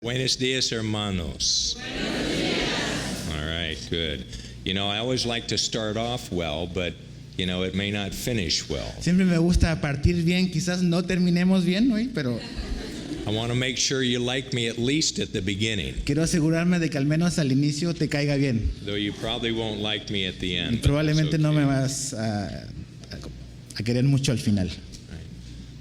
Buenos días, hermanos. Buenos días. All right, good. You know, I always like to start off well, but you know, it may not finish well. Siempre me gusta partir bien, quizás no terminemos bien hoy, pero I want to make sure you like me at least at the beginning. quiero asegurarme de que al menos al inicio te caiga bien. Though you probably won't like me at the Y end. but probablemente that's no me okay. vas a querer mucho al final.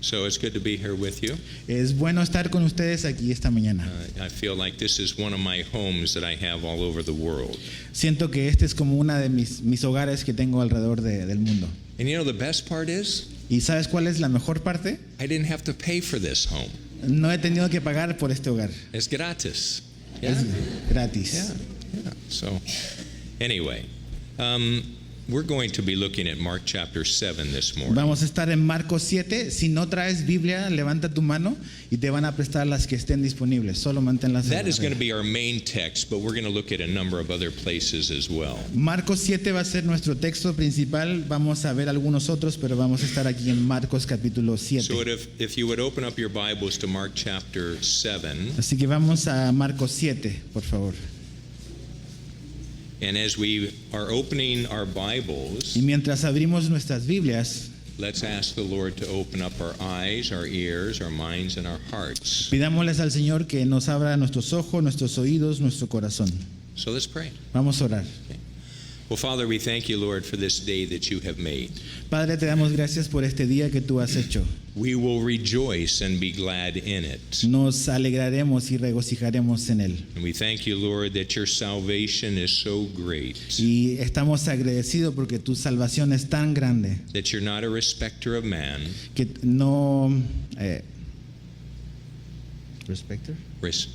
So it's good to be here with you. Es bueno estar con ustedes aquí esta mañana. I feel like this is one of my homes that I have all over the world. Siento que este es como una de mis hogares que tengo alrededor del mundo. And you know the best part is, ¿Y sabes cuál es la mejor parte? I didn't have to pay for this home. No he tenido que pagar por este hogar. It's gratis. Es gratis. Yeah. So, anyway, we're going to be looking at Mark chapter 7 this morning. Vamos a estar en Marcos 7. Si no traes Biblia, levanta tu mano y te van a prestar las que estén disponibles. Solo manténlas. That is going to be our main text, but we're going to look at a number of other places as well. Marcos 7 va a ser nuestro texto principal. Vamos a ver algunos otros, pero vamos a estar aquí en Marcos capítulo 7. So if you would open up your Bibles to Mark chapter 7, Así que vamos a Marcos 7, por favor. and as we are opening our Bibles, Y mientras abrimos nuestras Biblias, let's ask the Lord to open up our eyes, our ears, our minds, and our hearts. pidámosles al Señor que nos abra nuestros ojos, nuestros oídos, nuestro corazón. So let's pray. Vamos a orar. Well, Father, we thank you, Lord, for this day that you have made. Padre, te damos gracias por este día que tú has hecho. We will rejoice and be glad in it. Nos alegraremos y regocijaremos en él. And we thank you, Lord, that your salvation is so great, Y estamos agradecidos porque tu salvación es tan grande that you're not a respecter of man. que no... ¿Respecter?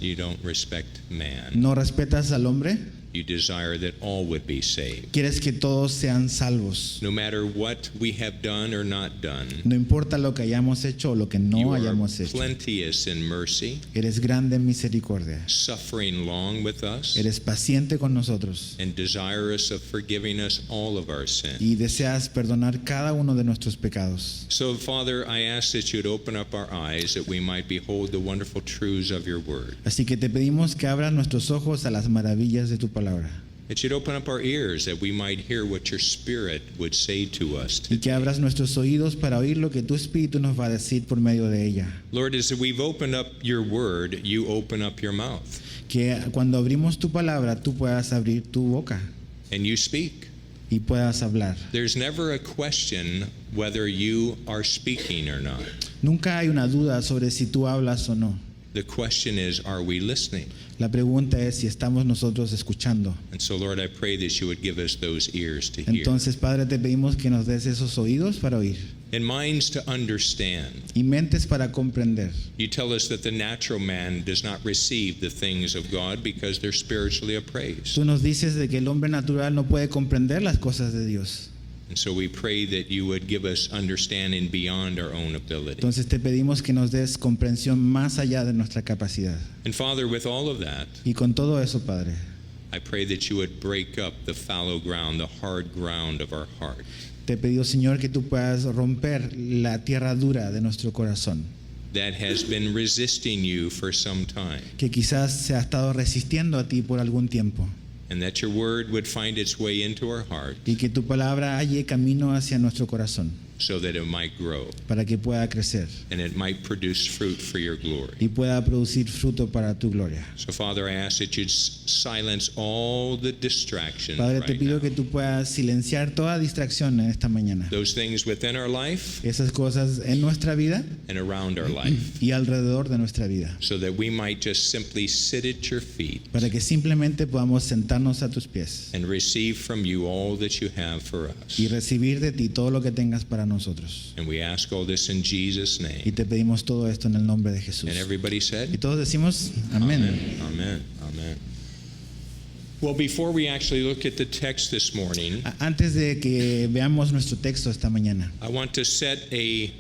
You don't respect man. ¿No respetas al hombre? You desire that all would be saved. Quieres que todos sean salvos. No matter what we have done or not done, No importa lo que hayamos hecho o lo que you no are hayamos hecho. plenteous in mercy, Eres grande en misericordia. suffering long with us, Eres paciente con nosotros. and desirous of forgiving us all of our sin. Y deseas perdonar cada uno de nuestros pecados. So, Father, I ask that you'd open up our eyes that we might behold the wonderful truths of your word. Así que te pedimos que abras nuestros ojos a las maravillas de tu palabra. That you'd open up our ears that we might hear what your Spirit would say to us Y que today. abras nuestros oídos para oír lo que tu Espíritu nos va a decir por medio de ella. Lord, as we've opened up your word, you open up your mouth Que cuando abrimos tu palabra, tú puedas abrir tu boca and you speak. y puedas hablar. There's never a question whether you are speaking or not. Nunca hay una duda sobre si tú hablas o no. The question is, are we listening? La pregunta es si estamos nosotros escuchando. And so, Lord, I pray that you would give us those ears to hear Entonces, Padre, te pedimos que nos des esos oídos para oír and minds to understand. y mentes para comprender. You tell us that the natural man does not receive the things of God because they're spiritually appraised. Tú nos dices de que el hombre natural no puede comprender las cosas de Dios. And so we pray that you would give us understanding beyond our own ability. Entonces te pedimos que nos des comprensión más allá de nuestra capacidad. And Father, with all of that, Y con todo eso, Padre, I pray that you would break up the fallow ground, the hard ground of our heart. te pido, Señor, que tú puedas romper la tierra dura de nuestro corazón, That has been resisting you for some time, que quizás se ha estado resistiendo a ti por algún tiempo, and that your word would find its way into our heart y que tu palabra halle camino hacia nuestro corazón so that it might grow para que pueda crecer and it might produce fruit for your glory. y pueda producir fruto para tu gloria. So, Father, I ask that you'd silence all the distractions Padre, te right pido now. que tú puedas silenciar toda distracción en esta mañana. Those things within our life Esas cosas en nuestra vida and around our life, y alrededor de nuestra vida, so that we might just simply sit at your feet para que simplemente podamos sentarnos a tus pies and receive from you all that you have for us. y recibir de ti todo lo que tengas para nosotros. And we ask all this in Jesus' Y name. te pedimos todo esto en el nombre de Jesús. And everybody Y said, todos decimos amén. Amen. Amen. Well, before we actually look at the text this morning, Antes de que veamos nuestro texto esta mañana, I want to set a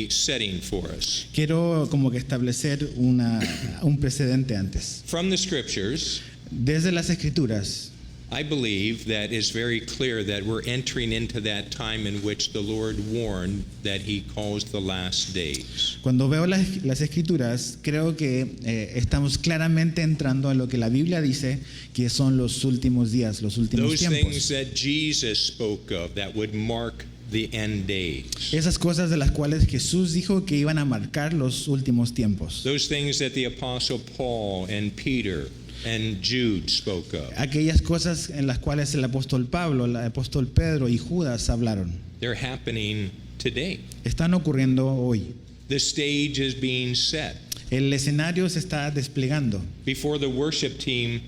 setting for us. quiero como que establecer un precedente antes. From the scriptures, Desde las Escrituras, I believe that it's very clear that we're entering into that time in which the Lord warned that he calls the last days. Cuando veo las escrituras, creo que estamos claramente entrando a lo que la Biblia dice que son los últimos días, los últimos Those things tiempos. that Jesus spoke of that would mark the end days. Esas cosas de las cuales Jesús dijo que iban a marcar los últimos tiempos. Those things that the Apostle Paul and Peter and Jude spoke of. Aquellas cosas en las cuales el apóstol Pablo, el apóstol Pedro y Judas hablaron. They're happening today. Están ocurriendo hoy. The stage is being set. El escenario se está desplegando. Before the worship team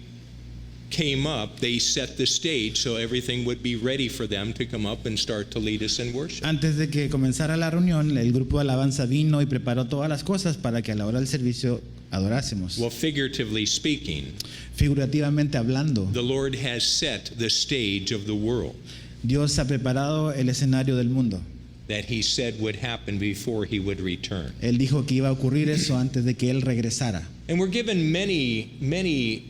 came up, they set the stage so everything would be ready for them to come up and start to lead us in worship. Antes de que comenzara la reunión, el grupo de alabanza vino y preparó todas las cosas para que a la hora del servicio adorásemos. Well, figuratively speaking, Figurativamente hablando, the Lord has set the stage of the world Dios ha preparado el escenario del mundo. that he said would happen before he would return. Él dijo que iba a ocurrir eso antes de que Él regresara. And we're given many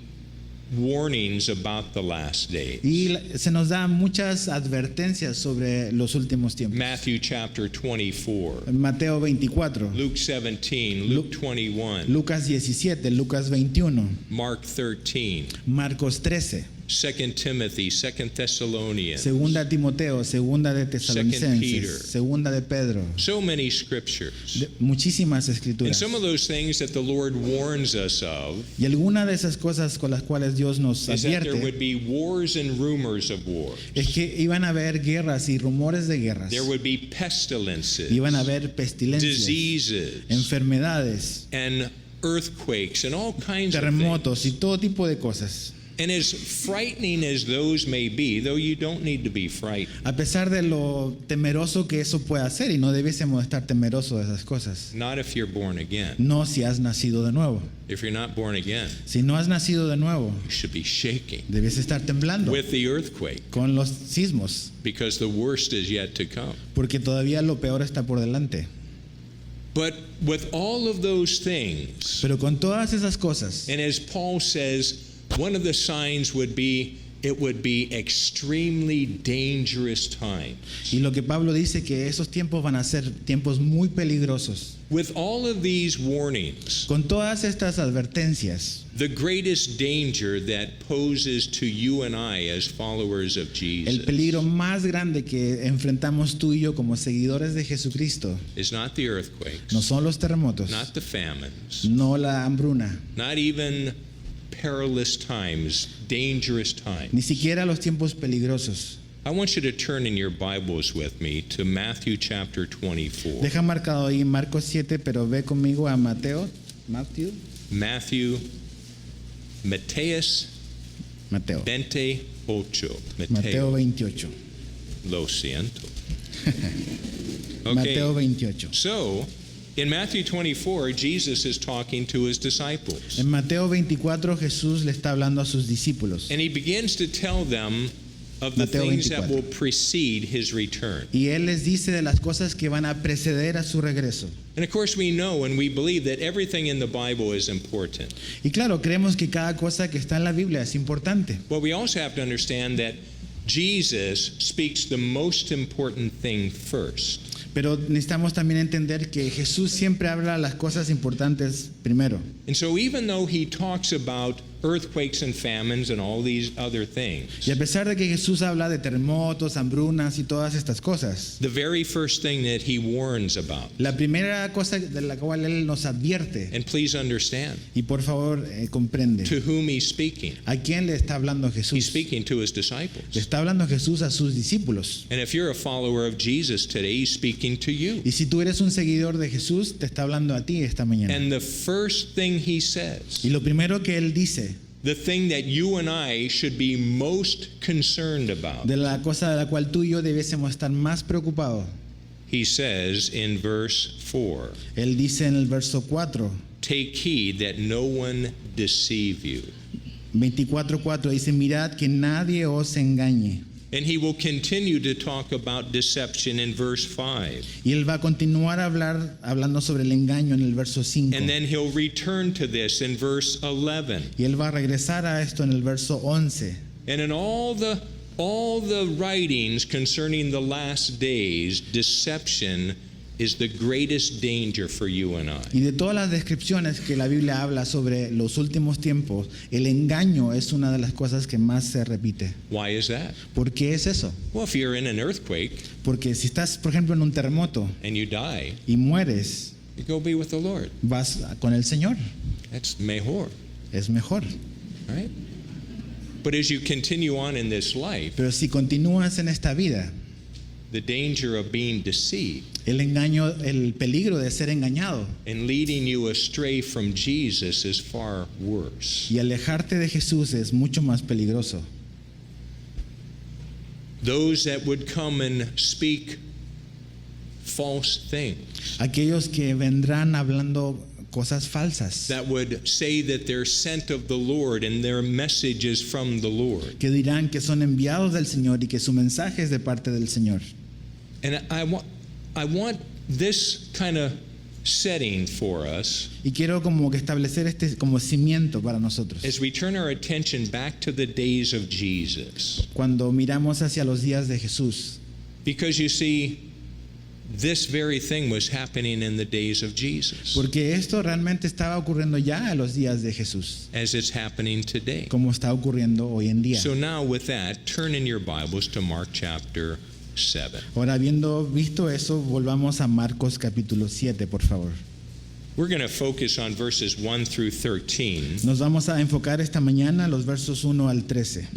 warnings about the last days. Y se nos da muchas advertencias sobre los últimos tiempos. Matthew chapter 24, Mateo 24, Luke 17, Luke 21, Lucas 17, Lucas 21, Mark 13, Marcos 13, 2 Timothy, 2 Thessalonians. Segunda Timoteo, Segunda de Peter. Tesalonicenses, Segunda de Pedro. So many scriptures. Muchísimas And escrituras. some of those things that the Lord warns us of Y alguna de esas cosas con las cuales Dios nos is that there would advierte be wars and rumors of wars. es que iban a haber guerras y rumores de guerras. There would be pestilences, Iban a haber pestilencias, diseases, enfermedades, and earthquakes, and all kinds of terremotos y things. todo tipo de cosas. And as frightening as those may be, though you don't need to be frightened, A pesar de lo temeroso que eso pueda ser, y no debiésemos estar temerosos de esas cosas. not if you're born again. No si has nacido de nuevo. If you're not born again, Si no has nacido de nuevo, you should be shaking debes estar temblando with the earthquake con los sismos, because the worst is yet to come. porque todavía lo peor está por delante. But with all of those things, Pero con todas esas cosas, and as Paul says, one of the signs would be it would be extremely dangerous times. y lo que Pablo dice que esos tiempos van a ser tiempos muy peligrosos. With all of these warnings, Con todas estas advertencias, the greatest danger that poses to you and I as followers of el Jesus peligro más grande que enfrentamos tú y yo como seguidores de Jesucristo is not the earthquakes, no son los terremotos, not the famines, no la hambruna, not even perilous times, dangerous times. ni siquiera los tiempos peligrosos. I want you to turn in your Bibles with me to Matthew chapter 24. Deja marcado ahí Marcos 7, pero ve conmigo a Mateo. Mateo. Mateus Mateo. 28. Mateo 28. Lo siento. Mateo Okay. 28. So, in Matthew 24, Jesus is talking to his disciples. En Mateo 24 Jesús le está hablando a sus discípulos And he begins to tell them of the Mateo things that 24. will precede his return. y él les dice de las cosas que van a preceder a su regreso. And of course, we know and we believe that everything in the Bible is important. Y claro, creemos que cada cosa que está en la Biblia es importante. But we also have to understand that Jesus speaks the most important thing first. Pero necesitamos también entender que Jesús siempre habla las cosas importantes primero. And so even though he talks about earthquakes and famines and all these other things, Y a pesar de que Jesús habla de terremotos, hambrunas y todas estas cosas, the very first thing that he warns about, la primera cosa de la cual Él nos advierte, and please understand, y por favor comprende, to whom he's speaking. ¿a quién le está hablando He's Jesús? speaking to his Le disciples. está hablando Jesús a sus discípulos. And if you're a follower of Jesus today, he's speaking to you. Y si tú eres un seguidor de Jesús, te está hablando a ti esta mañana. And the first thing he says, Y lo primero que Él dice, the thing that you and I should be most concerned about, de la cosa de la cual tú y yo debiésemos estar más preocupados, he says in verse 4, Él dice en el verso 4, take heed that no one deceive you. 24:4 dice, mirad que nadie os engañe. And he will continue to talk about deception in verse 5. Y Él va a continuar hablando sobre el engaño en el verso 5. And then he'll return to this in verse 11. Y Él va a regresar a esto en el verso 11. And in all the writings concerning the last days, deception is the greatest danger for you and I. Y de todas las descripciones que la Biblia habla sobre los últimos tiempos, el engaño es una de las cosas que más se repite. Why is that? ¿Por qué es eso? Well, if you're in an earthquake Porque si estás, por ejemplo, en un terremoto and you die, y mueres, you go be with the Lord. vas con el Señor. That's mejor, Es mejor. right? But as you continue on in this life, Pero si continúas en esta vida, the danger of being deceived el engaño, el peligro de ser engañado and leading you astray from Jesus is far worse. y alejarte de Jesús es mucho más peligroso. Those that would come and speak false things, Aquellos que vendrán hablando cosas falsas, that would say that they're sent of the Lord and their message is from the Lord. que dirán que son enviados del Señor y que su mensaje es de parte del Señor. And I want this kind of setting for us Y quiero como que establecer este como cimiento para nosotros. as we turn our attention back to the days of Jesus. Cuando miramos hacia los días de Jesús, Because you see, this very thing was happening in the days of Jesus, porque esto realmente estaba ocurriendo ya a los días de Jesús, as it's happening today. como está ocurriendo hoy en día. So now with that, turn in your Bibles to Mark chapter 7. Ahora, habiendo visto eso, volvamos a Marcos capítulo 7, por favor. We're going to focus on verses 1 through 13, Nos vamos a enfocar esta mañana los versos 1 al 13,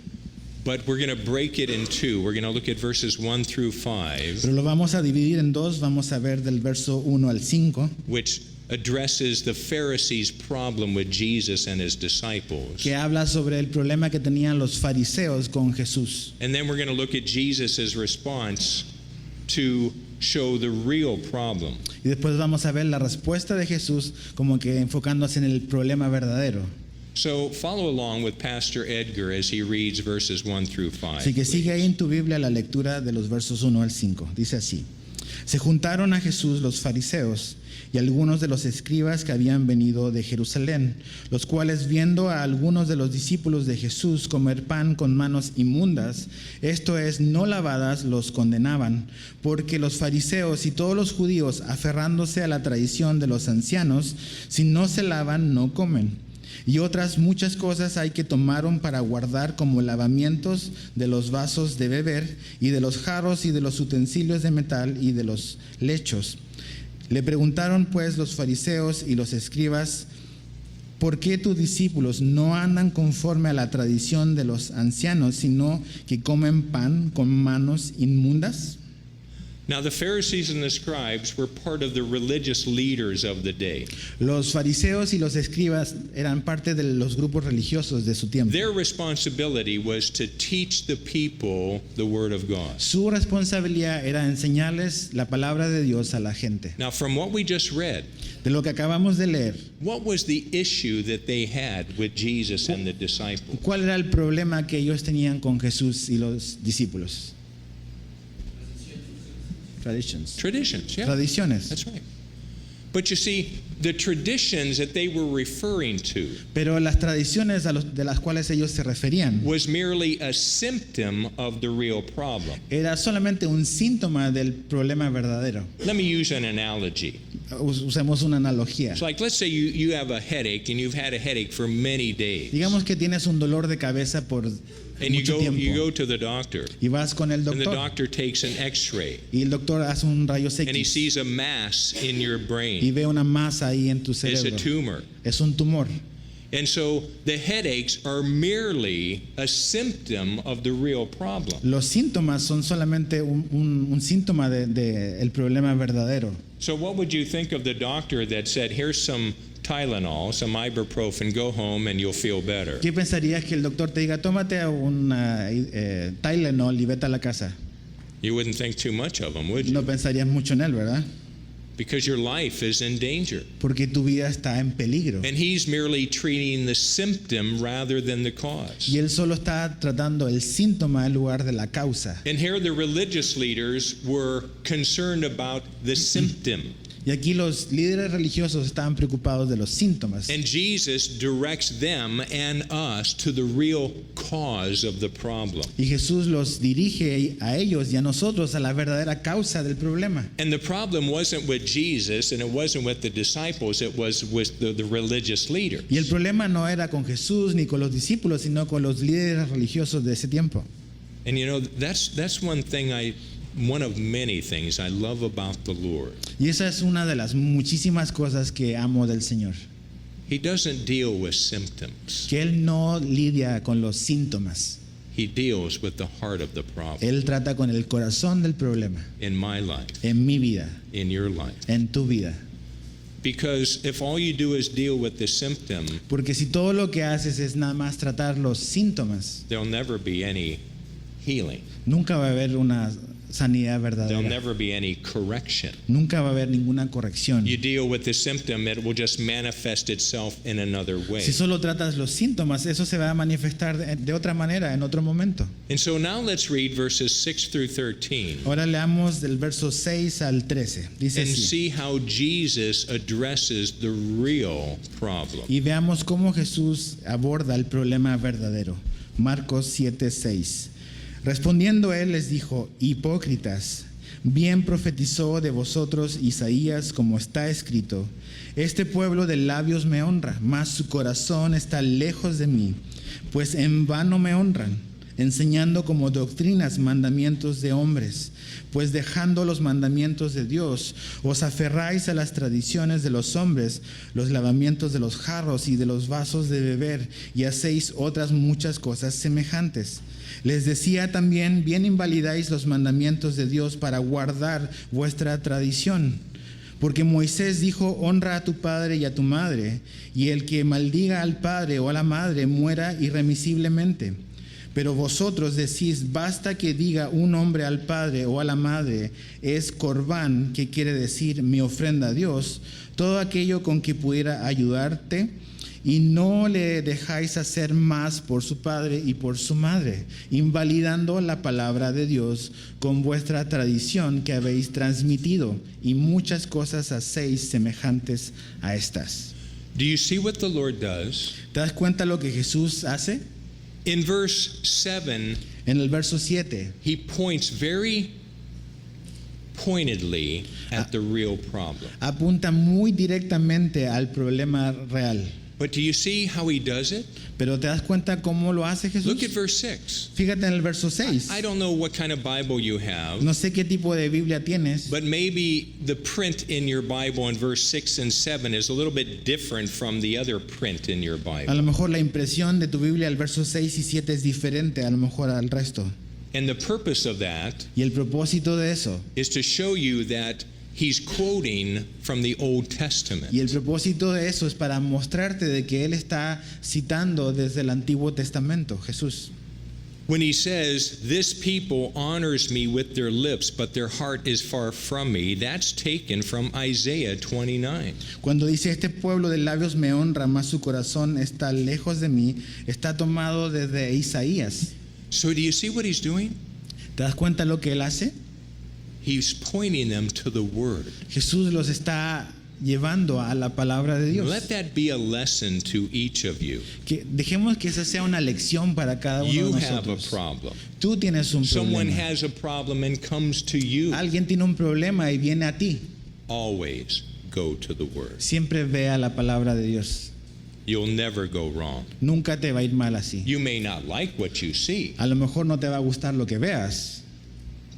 but we're going to break it in two. We're going to look at verses 1 through 5, pero lo vamos a dividir en dos. Vamos a ver del verso 1 al 5, which addresses the Pharisees' problem with Jesus and his disciples. que habla sobre el problema que tenían los fariseos con Jesús. And then we're going to look at Jesus' response to show the real problem. Y después vamos a ver la respuesta de Jesús como que enfocándose en el problema verdadero. So follow along with Pastor Edgar as he reads verses 1 through 5. Así que sigue ahí en tu Biblia la lectura de los versos 1 al 5. Dice así: Se juntaron a Jesús los fariseos y algunos de los escribas que habían venido de Jerusalén, los cuales, viendo a algunos de los discípulos de Jesús comer pan con manos inmundas, esto es, no lavadas, los condenaban, porque los fariseos y todos los judíos, aferrándose a la tradición de los ancianos, si no se lavan, no comen. Y otras muchas cosas hay que tomaron para guardar, como lavamientos de los vasos de beber y de los jarros y de los utensilios de metal y de los lechos. Le preguntaron pues los fariseos y los escribas: ¿por qué tus discípulos no andan conforme a la tradición de los ancianos, sino que comen pan con manos inmundas? Now the Pharisees and the scribes were part of the religious leaders of the day. Los fariseos y los escribas eran parte de los grupos religiosos de su tiempo. Their responsibility was to teach the people the Word of God. Su responsabilidad era enseñarles la palabra de Dios a la gente. Now from what we just read, De lo que acabamos de leer, what was the issue that they had with Jesus and the disciples? ¿cuál era el problema que ellos tenían con Jesús y los discípulos? Traditions. Traditions, yeah. Tradiciones. That's right. But you see, the traditions that they were referring to Pero las tradiciones de las cuales ellos se referían was merely a symptom of the real problem. era solamente un síntoma del problema verdadero. Let me use an analogy. Usemos una analogía. It's like, let's say you have a headache and you've had a headache for many days. Digamos que tienes un dolor de cabeza por And you mucho go tiempo to the doctor, y vas con el and the doctor doctor takes an x-ray, y el doctor hace un rayos and he X sees a mass in your y brain. ve una masa ahí en tu It's a cerebro. tumor. Es un tumor. And so the headaches are merely a symptom of the real problem. Los síntomas son solamente un síntoma de el problema verdadero. So what would you think of the doctor that said, here's some Tylenol, some ibuprofen, go home and you'll feel better? ¿Qué pensarías que el doctor te diga, tómate un Tylenol y vete a la casa? You wouldn't think too much of them, would you? No pensarías mucho en él, ¿verdad? Because your life is in danger. Porque tu vida está en peligro. And he's merely treating the symptom rather than the cause. Y él solo está tratando el síntoma en lugar de la causa. And here the religious leaders were concerned about the symptom. Y aquí los líderes religiosos estaban preocupados de los síntomas. And Jesus directs them and us to the real cause of the problem. Y Jesús los dirige a ellos y a nosotros a la verdadera causa del problema. And the problem wasn't with Jesus and it wasn't with the disciples, it was with the religious leaders. Y el problema no era con Jesús ni con los discípulos, sino con los líderes religiosos de ese tiempo. And you know, that's one of many things I love about the Lord. Y esa es una de las muchísimas cosas que amo del Señor. He doesn't deal with symptoms. Que Él no lidia con los síntomas. He deals with the heart of the problem. Él trata con el corazón del problema. In my life, En mi vida, in your life. en tu vida. Because if all you do is deal with the symptom, Porque si todo lo que haces es nada más tratar los síntomas, there'll never be any healing. nunca va a haber una sanidad There'll verdadera. never be any correction. Nunca va a haber ninguna corrección. You deal with the symptom, it will just manifest itself in another way. Si solo tratas los síntomas, eso se va a manifestar de otra manera en otro momento. And so now let's read verses 6 through 13 Ahora leamos del verso 6 al 13. Dice and así. see how Jesus addresses the real problem. Y veamos cómo Jesús aborda el problema verdadero. Marcos 7:6. Respondiendo él les dijo: hipócritas, bien profetizó de vosotros Isaías, como está escrito: este pueblo de labios me honra, mas su corazón está lejos de mí, pues en vano me honran, enseñando como doctrinas mandamientos de hombres. Pues dejando los mandamientos de Dios, os aferráis a las tradiciones de los hombres, los lavamientos de los jarros y de los vasos de beber, y hacéis otras muchas cosas semejantes. Les decía también: bien invalidáis los mandamientos de Dios para guardar vuestra tradición. Porque Moisés dijo: honra a tu padre y a tu madre, y el que maldiga al padre o a la madre muera irremisiblemente. Pero vosotros decís: basta que diga un hombre al padre o a la madre, es corbán, que quiere decir mi ofrenda a Dios, todo aquello con que pudiera ayudarte, y no le dejáis hacer más por su padre y por su madre, invalidando la palabra de Dios con vuestra tradición que habéis transmitido, y muchas cosas hacéis semejantes a estas. Do you see what the Lord does? ¿Te das cuenta lo que Jesús hace? In verse 7, En el verso 7, he points very pointedly at the real problem. apunta muy directamente al problema real. But do you see how he does it? Pero ¿te das cuenta cómo lo hace Jesús? Look at verse 6. Fíjate en el verso 6. I don't know what kind of Bible you have, No sé qué tipo de Biblia tienes, but maybe the print in your Bible in verse 6 and 7 is a little bit different from the other print in your a Bible. lo mejor la impresión de tu Biblia al verso 6 y 7 es diferente a lo mejor al resto. And the purpose of that Y el propósito de eso, is to show you that he's quoting from the Old Testament. y el propósito de eso es para mostrarte de que Él está citando desde el Antiguo Testamento, Jesús. When he says, this people honors me with their lips, but their heart is far from me, that's taken from Isaiah 29. Cuando dice: este pueblo de labios me honra, mas su corazón está lejos de mí, está tomado desde Isaías. So do you see what he's doing? ¿Te das cuenta lo que Él hace? He's pointing them to the Word. Jesús los está llevando a la palabra de Dios. Let that be a lesson to each of you. Que dejemos que esa sea una lección para cada uno You de have a nosotros. problem. Tú tienes un Someone problema. has a problem and comes to you. Alguien tiene un problema y viene a ti. Always go to the Word. Siempre ve a la palabra de Dios. You'll never go wrong. Nunca te va a ir mal así. You may not like what you see, A lo mejor no te va a gustar lo que veas,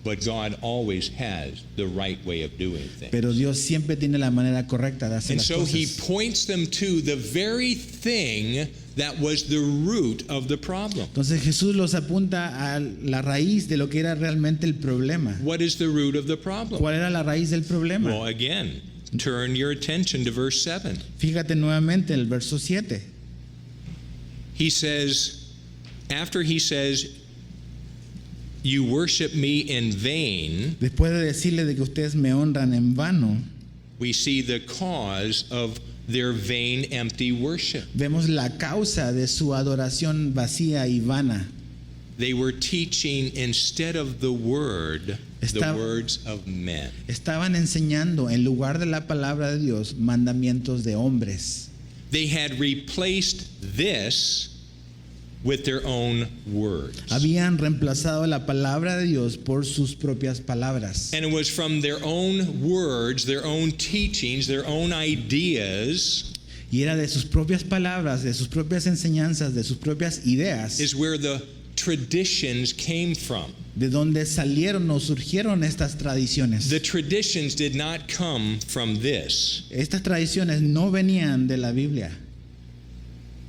but God always has the right way of doing things. pero Dios siempre tiene la manera correcta de hacer And las so he cosas. points them to the very thing that was the root of the problem. Entonces Jesús los apunta a la raíz de lo que era realmente el problema. What is the root of the problem? ¿Cuál era la raíz del problema? Well, again, turn your attention to verse 7. Fíjate nuevamente en el verso 7. He says, after he says, you worship me in vain, Después de decirle de que ustedes me honran en vano, we see the cause of their vain, empty worship. vemos la causa de su adoración vacía y vana. they were teaching instead of the word, the Está- words of men. Estaban enseñando en lugar de la palabra de Dios mandamientos de hombres. They had replaced this with their own words. Habían reemplazado la palabra de Dios por sus propias palabras. And it was from their own words, their own teachings, their own ideas Y era de sus propias palabras, de sus propias enseñanzas, de sus propias ideas, is where the traditions came from. de donde salieron o surgieron estas tradiciones. The traditions did not come from this. Estas tradiciones no venían de la Biblia,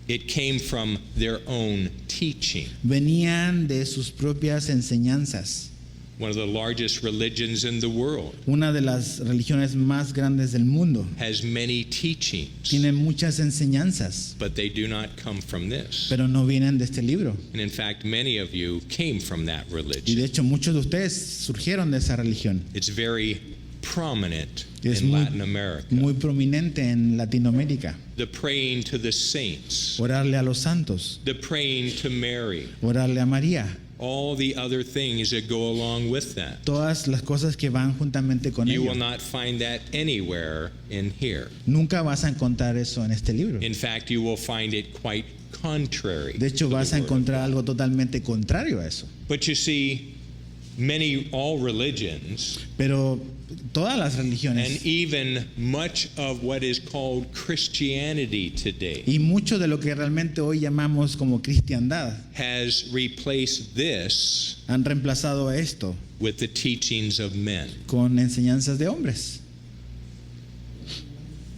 It came from their own teaching. venían de sus propias enseñanzas. One of the largest religions in the world Una de las religiones más grandes del mundo has many teachings, tiene muchas enseñanzas, but they do not come from this. pero no vienen de este libro. And in fact, many of you came from that Y de religion. hecho muchos de ustedes surgieron de esa religión. It's very prominent Es in muy, Latin America. muy prominente en Latinoamérica. The praying to the saints, Orarle a los santos, the praying to Mary, orarle a María, all the other things that go along with that. todas las cosas que van juntamente con You ello. will not find that anywhere in here. Nunca vas a encontrar eso en este libro. In fact, you will find it quite contrary. De hecho, to the vas a word of encontrar God. algo totalmente contrario a eso. But you see, all religions, Pero todas las and religiones even much of what is called Christianity today, y mucho de lo que realmente hoy llamamos como cristiandad has replaced this han reemplazado esto with the teachings of men con enseñanzas de hombres,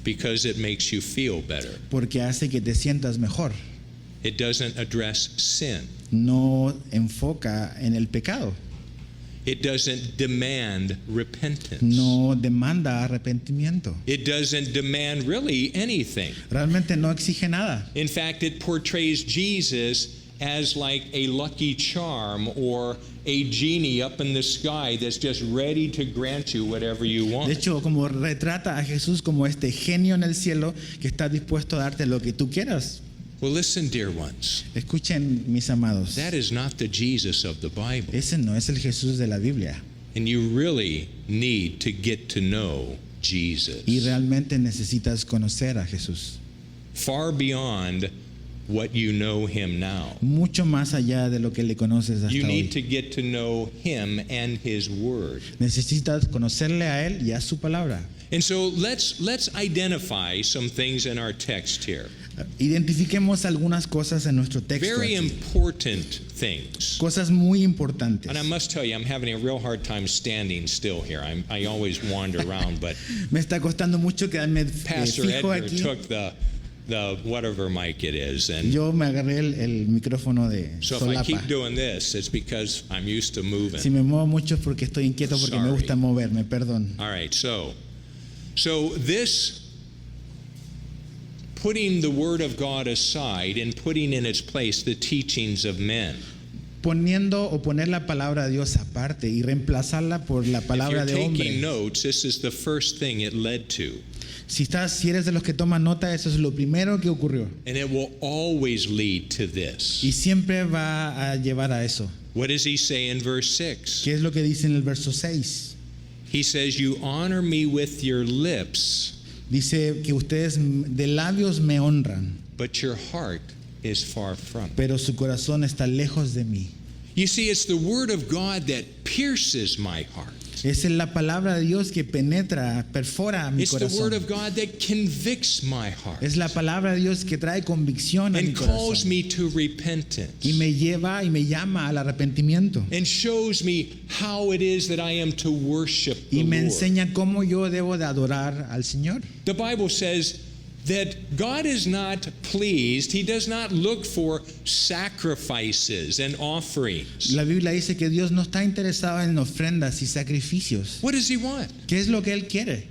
because it makes you feel better. porque hace que te sientas mejor. It doesn't address sin. No enfoca en el pecado, It doesn't demand repentance. no demanda arrepentimiento. It doesn't demand really anything. Realmente no exige nada. In fact, it portrays Jesus as like a lucky charm or a genie up in the sky that's just ready to grant you whatever you De want. hecho, como retrata a Jesús como este genio en el cielo que está dispuesto a darte lo que tú quieras. Well, listen, dear ones, Escuchen, mis amados, that is not the Jesus of the Bible. ese no es el Jesús de la Biblia. And you really need to get to know Jesus Y realmente necesitas conocer a Jesús. far beyond what you know him now. Mucho más allá de lo que le conoces hasta You need hoy. to get to know him and his word. Necesitas conocerle a Él y a su palabra. And so let's identify some things in our text here. Identifiquemos algunas cosas en nuestro texto. Very aquí. important things. Cosas muy importantes. And I must tell you, I'm having a real hard time standing still here. I always wander around, but Me está costando mucho quedarme Pastor fijo Edgar aquí. took the whatever mic it is, and Yo me agarré el micrófono de so if I solapa. keep doing this, it's because I'm used to moving. Si me muevo mucho es porque estoy inquieto, porque me Sorry. gusta moverme, perdón. All right, so this putting the word of God aside and putting in its place the teachings of men. Poniendo o poner la palabra de Dios aparte y reemplazarla por la If palabra you're de taking hombre. notes, this is the first thing it led to, Si eres de los que toman nota, eso es lo primero que ocurrió. and it will always lead to Y this. siempre va a llevar a eso. What does he say in verse 6? ¿Qué es lo que dice en el verso 6? He says, "You honor me with your lips, Dice que ustedes de labios me honran, but your heart is far from me." pero su corazón está lejos de mí. You see, it's the word of God that pierces my heart. Esa es la palabra de Dios que penetra, perfora mi It's the word corazón. of God that convicts my heart Es la palabra de Dios que trae convicción a mi and calls corazón me to repentance y me lleva y me llama al arrepentimiento and shows me how it is that I am to worship the y me Lord. enseña cómo yo debo de adorar al Señor. The Bible says that God is not pleased. He does not look for sacrifices and offerings. La Biblia dice que Dios no está interesado en ofrendas y sacrificios. What does he want? ¿Qué es lo que Él quiere?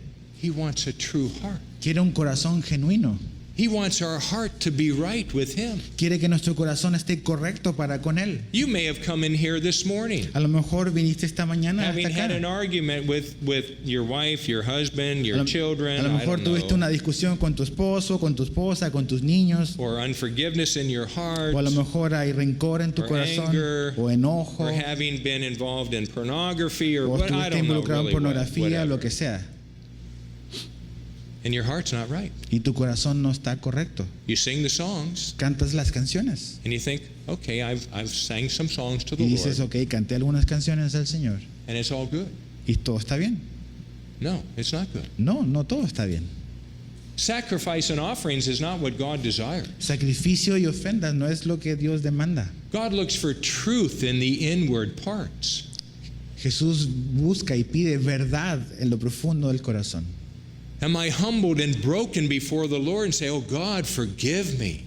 He wants a true heart. Quiere un corazón genuino. He wants our heart to be right with Him. Quiere que nuestro corazón esté correcto para con Él. You may have come in here this morning A lo mejor viniste esta mañana having hasta had an acá. argument with your wife, your husband, your children, A lo I mejor don't tuviste know, una discusión con tu esposo, con tu esposa, con tus niños. or unforgiveness in your heart, O a lo mejor hay rencor en tu or corazón, anger, o enojo, or having been involved in pornography, or o what, I estuviste don't know involucrado en really what, pornografía, lo whatever. que sea. And your heart's not right. Y tu corazón no está correcto. You sing the songs, Cantas las canciones. and you think, okay, I've sang some songs to Y the dices, Lord, ok, canté algunas canciones al Señor. and it's all good. Y todo está bien. No, it's not good. No, no todo está bien. Sacrifice and offerings is not what God desires. Sacrificio y ofrendas no es lo que Dios demanda. God looks for truth in the inward parts. Jesús busca y pide verdad en lo profundo del corazón. Am I humbled and broken before the Lord and say, oh God, forgive me.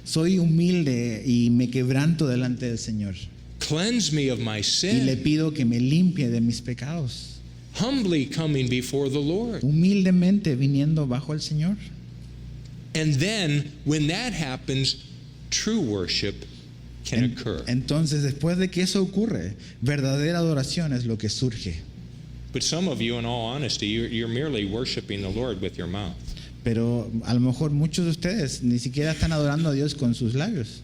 Soy humilde y me quebranto delante del Señor. Cleanse me of my Y le sin. pido que me limpie de mis pecados. Humbly coming before the Lord. Humildemente viniendo bajo el Señor. And then, when that happens, true worship can occur. Entonces, después de que eso ocurre, verdadera adoración es lo que surge. But some of you, in all honesty, you're merely worshiping the Lord with your mouth. Pero a lo mejor muchos de ustedes ni siquiera están adorando a Dios con sus labios.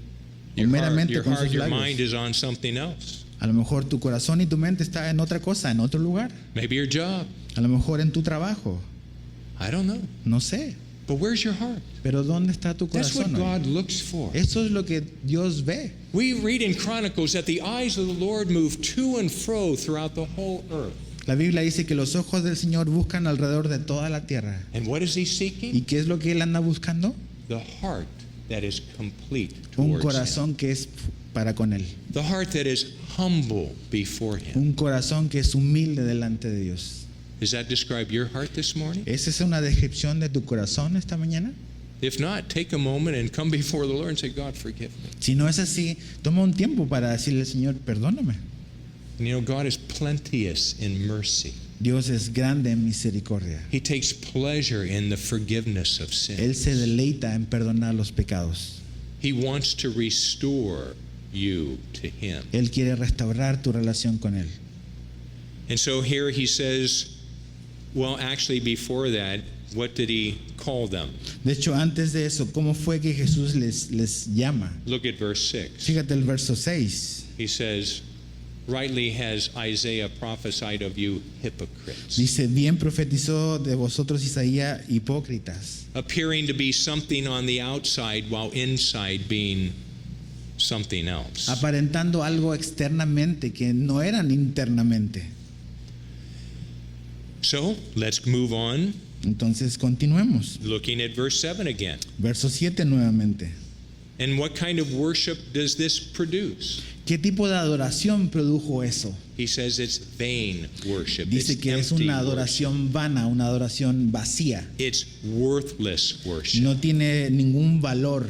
O Your meramente con sus your mind labios. is on something else. A lo mejor tu corazón y tu mente está en otra cosa, en otro lugar. Maybe your job. A lo mejor en tu trabajo. I don't know. No sé. But where's your heart? Pero ¿dónde está tu That's what corazón hoy? God looks for. Eso es lo que Dios ve. We read in Chronicles that the eyes of the Lord move to and fro throughout the whole earth. La Biblia dice que los ojos del Señor buscan alrededor de toda la tierra. And what is He seeking? ¿Y qué es lo que Él anda buscando? The heart that is complete Un towards Him. corazón que es para con Él. The heart that is humble before Him. Un corazón que es humilde delante de Dios. Does that describe your heart this morning? ¿Esa es una descripción de tu corazón esta mañana? If not, take a moment and come before the Lord and say, God, forgive me. Si no es así, toma un tiempo para decirle al Señor, perdóname. And you know, God is plenteous in mercy. Dios es grande en misericordia. He takes pleasure in the forgiveness of Él sin. se deleita en perdonar los pecados. He wants to restore you to Him. Él quiere restaurar tu relación con Él. And so here He says, well, actually, before that, what did He call them? De hecho, antes de eso, ¿cómo fue que Jesús les llama? Look at verse 6. Fíjate el verso 6. He says, rightly has Isaiah prophesied of you hypocrites, Dice, bien profetizó de vosotros Isaías hipócritas, appearing to be something on the outside while inside being something else. aparentando algo externamente que no eran internamente. So let's move on, Entonces, continuemos. looking at verse 7 again. Verso 7 nuevamente. And what kind of worship does this produce? ¿Qué tipo de adoración produjo eso? He says it's vain worship. Dice It's que es empty una worship. adoración vana, una adoración vacía. It's worthless worship. No tiene ningún valor.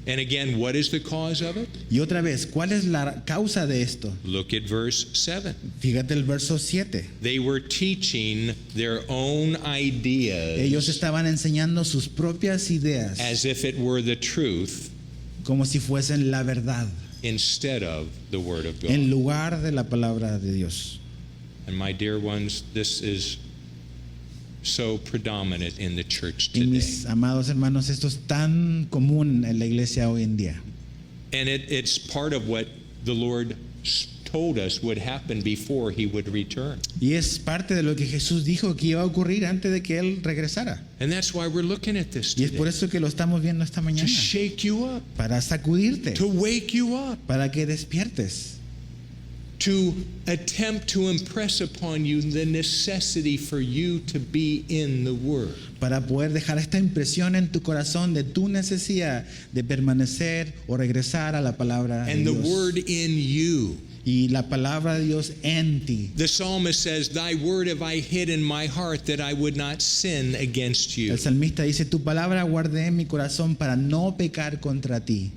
And again, what is the cause of it? Y otra vez, ¿cuál es la causa de esto? Look at verse 7. Fíjate el verso 7. They were teaching their own ideas Ellos estaban enseñando sus propias ideas as if it were the truth como si fuesen la verdad instead of the Word of God. en lugar de la palabra de Dios. And my dear ones, this is so predominant in the church Y today. mis amados hermanos, esto es tan común en la iglesia hoy en día. And it's part of what the Lord told us would happen before He would return. Y es parte de lo que Jesús dijo que iba a ocurrir antes de que Él regresara. And that's why we're looking at this Y es por today. eso que lo estamos viendo esta To mañana. shake you up, Para sacudirte, to wake you up, para que despiertes, to attempt to impress upon you the necessity for you to be in the Word. para poder dejar esta impresión en tu corazón de tu necesidad de permanecer o regresar a la palabra de And the Dios. Word in you. Y la palabra de Dios en ti. The psalmist says, Thy word have I hid in my heart that I would not sin against you. El salmista dice, tu palabra guardé en mi corazón para no pecar contra ti.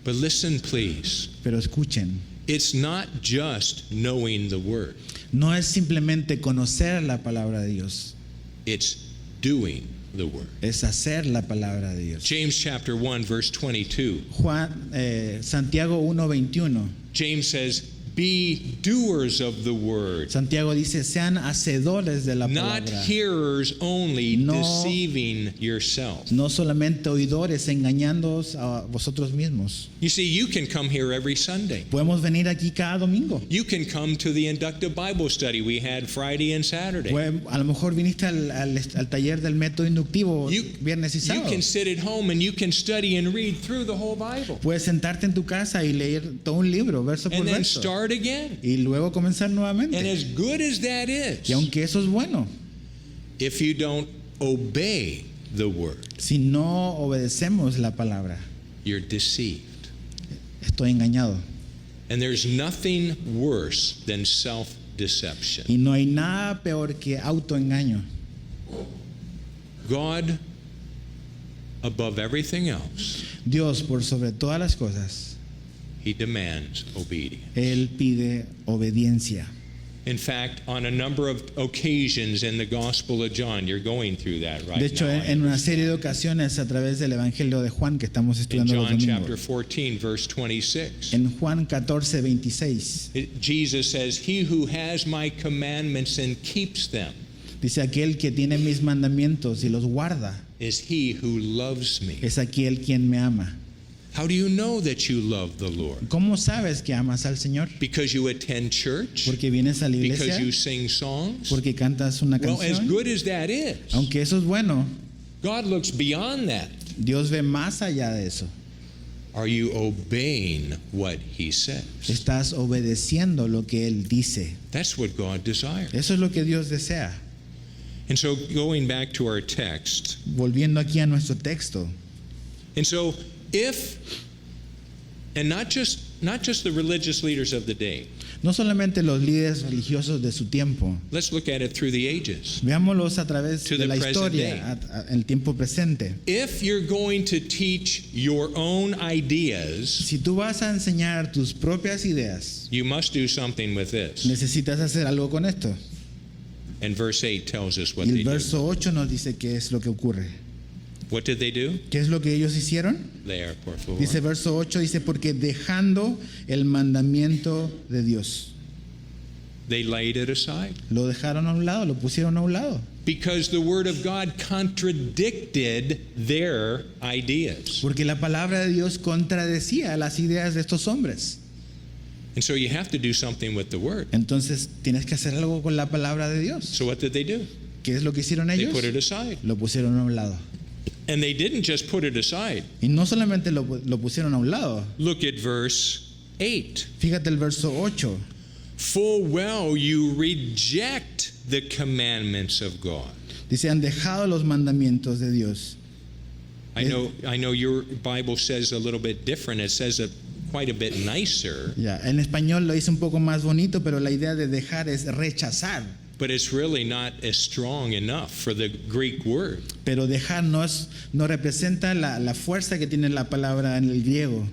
But listen, please. Pero escuchen, It's not just knowing the word. no es simplemente conocer la palabra de Dios, It's doing the word. es hacer la palabra de Dios. James chapter 1 verse 22. Santiago 1:21. James says, be doers of the word, Santiago dice, sean hacedores de la not palabra, hearers only, No. deceiving yourselves. no solamente oidores, engañándoos a vosotros mismos. You see, you can come here every Sunday. Podemos venir aquí cada domingo. You can come to the inductive Bible study we had Friday and Saturday. A lo mejor viniste al taller del método inductivo You, viernes y you sábado. can sit at home and you can study and read through the whole Bible. Puedes sentarte en tu casa y leer todo un libro, verso por And then verso. start again. Y luego comenzar And nuevamente. as good as that is, Y aunque eso es bueno, if you don't obey the word, si no obedecemos la palabra, you're deceived. estoy engañado. And there's nothing worse than self-deception. Y no hay nada peor que autoengaño. God, above everything else, Dios, por sobre todas las cosas, He demands obedience. Él pide obediencia. In fact, on a number of occasions in the Gospel of John, you're going through that right De hecho, now. en una serie de ocasiones a través del Evangelio de Juan que estamos In estudiando los John chapter domingos. 14, verse 26. En Juan 14:26 Jesus says, he who has my commandments and keeps them dice, aquel que tiene mis mandamientos y los guarda is he who loves me. es aquel quien me ama. How do you know that you love the Lord? ¿Cómo sabes que amas al Señor? Because you attend church? Porque vienes a la iglesia, Because you sing songs? porque cantas una Well, as canción. good as that is, Aunque eso es bueno, God looks beyond that. Dios ve más allá de eso. Are you obeying what he says? Estás obedeciendo lo que Él dice. That's what God desires. Eso es lo que Dios desea. And so going back to our text, Volviendo aquí a nuestro texto. and so if, and not just the religious leaders of the day, No solamente los líderes religiosos de su tiempo. let's look at it through the ages. Veámoslos a través To de the la present historia, en el tiempo presente. If you're going to teach your own ideas, Si tú vas a enseñar tus propias ideas, you must do something with this. necesitas hacer algo con esto. And verse 8 tells us what Y they el do. verso 8 nos dice qué es lo que ocurre. What did they do? ¿Qué es lo que ellos hicieron? There, por favor. Dice verso 8, dice, porque dejando el mandamiento de Dios. They laid it aside. Lo dejaron a un lado, lo pusieron a un lado. Because the word of God contradicted their ideas. Porque la palabra de Dios contradecía las ideas de estos hombres. And so you have to do something with the word. Entonces tienes que hacer algo con la palabra de Dios. So what did they do? ¿Qué es lo que hicieron They ellos? put it aside. Lo pusieron a un lado. And they didn't just put it aside. Y no solamente lo pusieron a un lado. Look at verse 8. Fíjate el verso 8. Full well you reject the commandments of God. Dice, han dejado los mandamientos de Dios. I know your Bible says a little bit different. It says it quite a bit nicer, Ya, en español lo dice un poco más bonito, pero la idea de dejar es rechazar. but it's really not as strong enough for the Greek word. Pero dejar no representa la fuerza que tiene la palabra en el griego.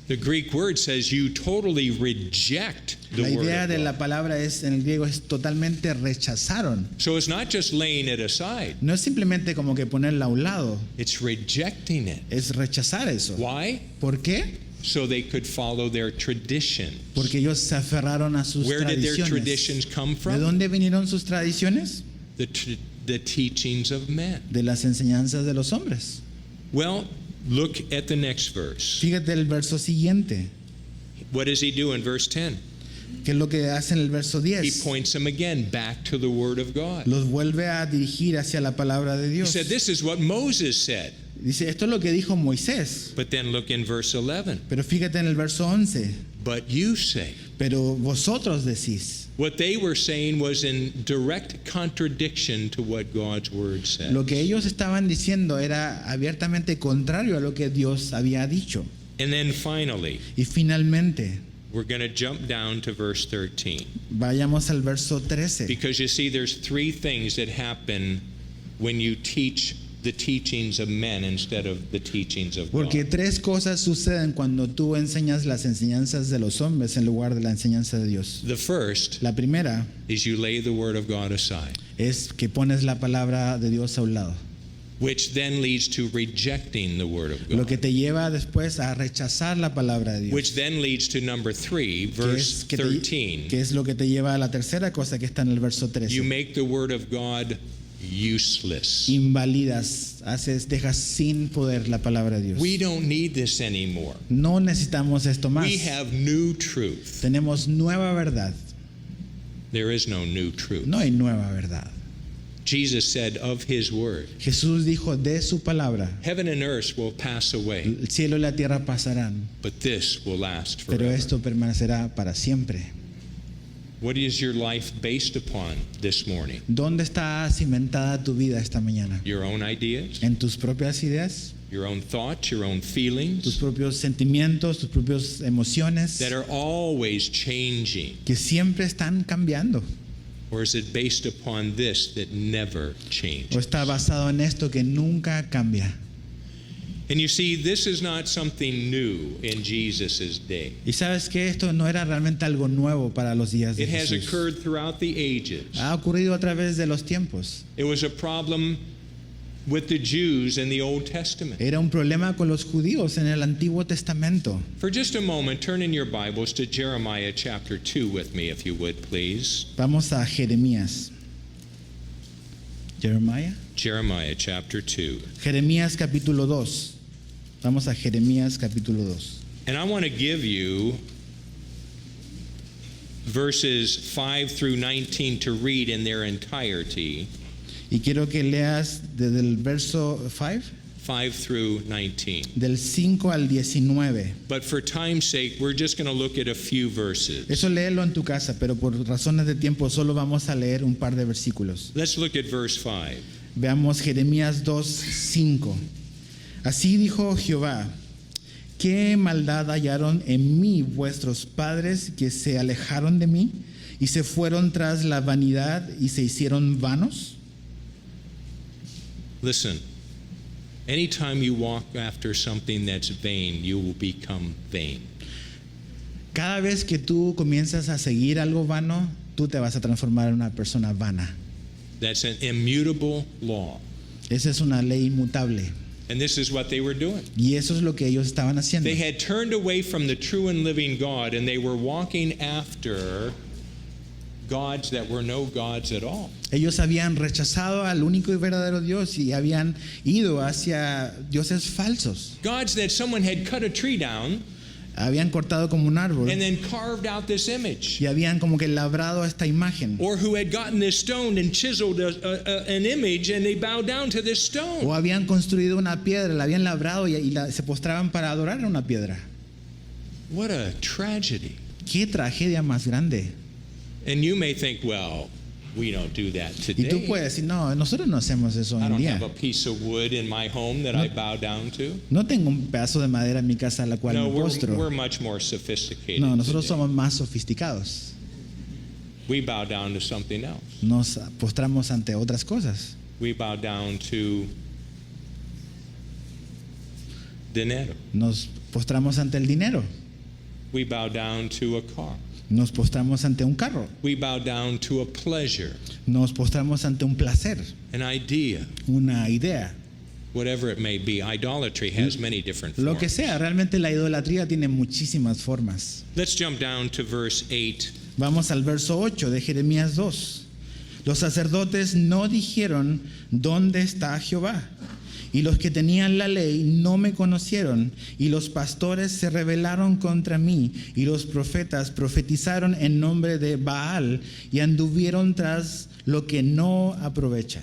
The Greek word says you totally reject the La word idea of de la God. palabra en el griego es totalmente rechazaron. So it's not just laying it aside. No es simplemente como que ponerla a un lado, It's rejecting it. es rechazar eso. Why? ¿Por qué? So they could follow their tradition. Porque ellos se aferraron a sus Where did their tradiciones. traditions come ¿De from? dónde vinieron sus tradiciones? The teachings of men. De las enseñanzas de los hombres. Well, look at the next verse. Fíjate el verso siguiente. What does he do in verse 10? ¿Qué es lo que hace en el verso He 10? points them again back to the word of God. Los vuelve a dirigir hacia la palabra de He Dios. said, this is what Moses said. Dice, esto es lo que dijo Moisés. But then look in verse 11. Pero fíjate en el verso 11. But you say. Pero vosotros decís. What they were saying was in direct contradiction to what God's word says. Lo que ellos estaban diciendo era abiertamente contrario a lo que Dios había dicho. And then finally, Y finalmente, we're going to jump down to verse 13. vayamos al verso 13. Because you see, there's three things that happen when you teach the teachings of men instead of the teachings of Porque God. tres cosas suceden cuando tú enseñas las enseñanzas de los hombres en lugar de la enseñanza de Dios. The first La primera is you lay the word of God aside. es que pones la palabra de Dios a un lado. which then leads to rejecting the word of lo que God, te lleva después a rechazar la palabra de Dios. which then leads to number 3, que verse es, que 13. es lo que te lleva a la tercera cosa que está en el verso 13. You make the word of God useless. Invalidas, dejas sin poder la palabra de Dios. We don't need this anymore. No necesitamos esto más. We have new truth. Tenemos nueva verdad. There is no new truth. No hay nueva verdad. Jesus said of his word, Jesús dijo de su palabra, heaven and earth will pass away, el cielo y la tierra pasarán, but this will last pero forever. esto permanecerá para siempre. What is your life based upon this morning? ¿Dónde está cimentada tu vida esta mañana? Your own ideas, ¿En tus propias ideas? your own thoughts, your own ¿Tus feelings propios sentimientos, tus propias emociones that are always changing? que siempre están cambiando? Or is it based upon this that never ¿O changes? está basado en esto que nunca cambia? And you see, this is not something new in Jesus' day. Y sabes que esto no era realmente algo nuevo para los días de It has Jesús. occurred throughout the ages. Ha ocurrido a través de los tiempos. It was a problem with the Jews in the Old Testament. Era un problema con los judíos en el Antiguo Testamento. For just a moment, turn in your Bibles to Jeremiah chapter 2 with me, if you would, please. Vamos a Jeremías. Jeremiah. Jeremiah chapter 2. Jeremías capítulo 2. Vamos a Jeremías capítulo 2. And I want to give you verses 5 through 19 to read in their entirety. Y quiero que leas desde el verso 5, 5 through 19. del 5 al 19. But for time's sake, we're just going to look at a few verses. Eso léelo en tu casa, pero por razones de tiempo solo vamos a leer un par de versículos. Let's look at verse 5. Veamos Jeremías 2, 5. Así dijo Jehová: ¿qué maldad hallaron en mí vuestros padres que se alejaron de mí y se fueron tras la vanidad y se hicieron vanos? Listen, anytime you walk after something that's vain, you will become vain. Cada vez que tú comienzas a seguir algo vano, tú te vas a transformar en una persona vana. That's an immutable law. Esa es una ley inmutable. And this is what they were doing. Y eso es lo que ellos estaban haciendo. They had turned away from the true and living God, and they were walking after gods that were no gods at all. Ellos habían rechazado al único y verdadero Dios y habían ido hacia dioses falsos. Gods that someone had cut a tree down Habían cortado como un árbol and then carved out this image. y habían como que labrado esta imagen. Or who had gotten this stone and chiseled an image, and they bowed down to this stone. O habían construido una piedra, la habían labrado y se postraban para adorar a una piedra. What a tragedy. Qué tragedia más grande. And you may think, well, we don't do that Y tú today. puedes decir, no, nosotros no hacemos eso hoy I en don't día. have a piece of wood in my home that I bow down to. No tengo un pedazo de madera en mi casa a la cual No, me we're postro. much more sophisticated. No, nosotros today. somos más sofisticados. We bow down to something else. Nos postramos ante otras cosas. We bow down to dinero. Nos postramos ante el dinero. We bow down to a car. Nos postramos ante un carro. We bow down to a pleasure, Nos postramos ante un placer, an idea, una idea. whatever it may be. Idolatry has many different Lo que forms. sea, realmente la idolatría tiene muchísimas formas. Let's jump down to verse 8. Vamos al verso 8 de Jeremías 2. Los sacerdotes no dijeron, ¿dónde está Jehová? Y los que tenían la ley no me conocieron, y los pastores se rebelaron contra mí, y los profetas profetizaron en nombre de Baal, y anduvieron tras lo que no aprovecha.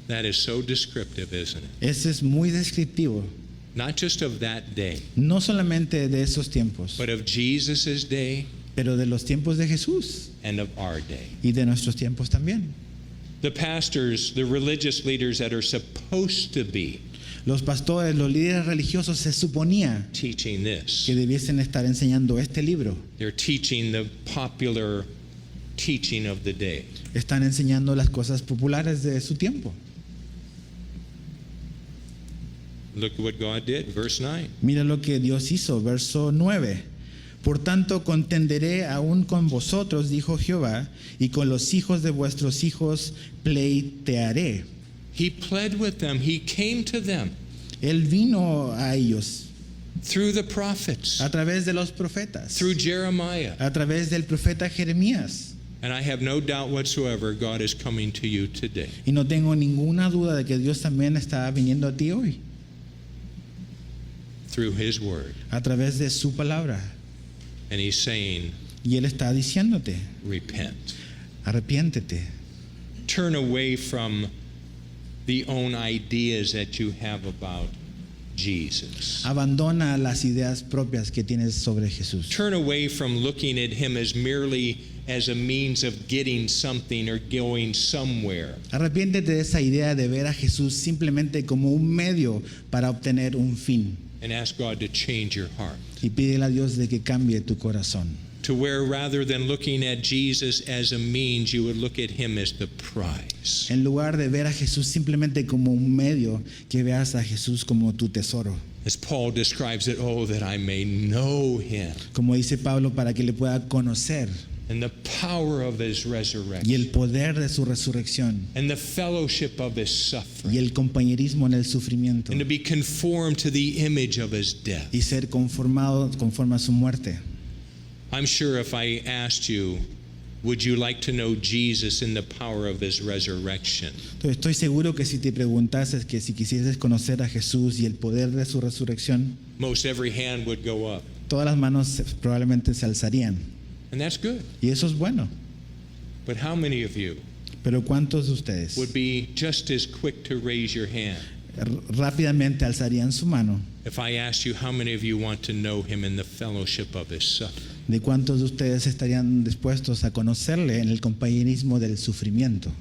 That is so descriptive, isn't it? Ese es muy descriptivo, Not just of that day, no solamente de esos tiempos, but of Jesus' day pero de los tiempos de Jesús and of our day. y de nuestros tiempos también. The pastors, the religious leaders that are supposed to be Los pastores, los líderes religiosos se suponía teaching this, que debiesen estar enseñando este libro. they're teaching the popular teaching of the day. Están enseñando las cosas populares de su tiempo. Look at what God did, verse 9. Mira lo que Dios hizo, verso 9. Por tanto, contenderé aún con vosotros, dijo Jehová, y con los hijos de vuestros hijos pleitearé. He pled with them. He came to them Él vino a ellos through the prophets, a través de los profetas, through Jeremiah. a través del profeta Jeremías. And I have no doubt whatsoever God is coming to you today. Y no tengo ninguna duda de que Dios también está viniendo a ti hoy, Through his word. a través de su palabra. And he's saying, Y Él está diciéndote, repent. arrepiéntete. Turn away from the own ideas that you have about Jesus. Abandona las ideas propias que tienes sobre Jesús. Turn away from looking at him as merely as a means of getting something or going somewhere. Arrepiéntete de esa idea de ver a Jesús simplemente como un medio para obtener un fin. And ask God to change your heart. Y pídele a Dios de que cambie tu corazón. To where rather than looking at Jesus as a means, you would look at him as the prize. En lugar de ver a Jesús simplemente como un medio, que veas a Jesús como tu tesoro. As Paul describes it, oh, that I may know him Como dice Pablo, para que le pueda conocer and the power of his y resurrection el poder de su resurrección and the fellowship of his y suffering el compañerismo en el sufrimiento and to be conformed to the image of his death. y ser conformado conforme a su muerte. I'm sure if I asked you, would you like to know Jesus in the power of his resurrection? Entonces, estoy seguro que si te preguntases que si quisieses conocer a Jesús y el poder de su resurrección, Most every hand would go up. todas las manos probablemente se alzarían. And that's good. Y eso es bueno. But how many of you Pero ¿cuántos de ustedes would be just as quick to raise your hand rápidamente alzarían su mano? if I asked you how many of you want to know him in the fellowship of his suffering? ¿De cuántos de ustedes estarían dispuestos a conocerle en el compañerismo del sufrimiento?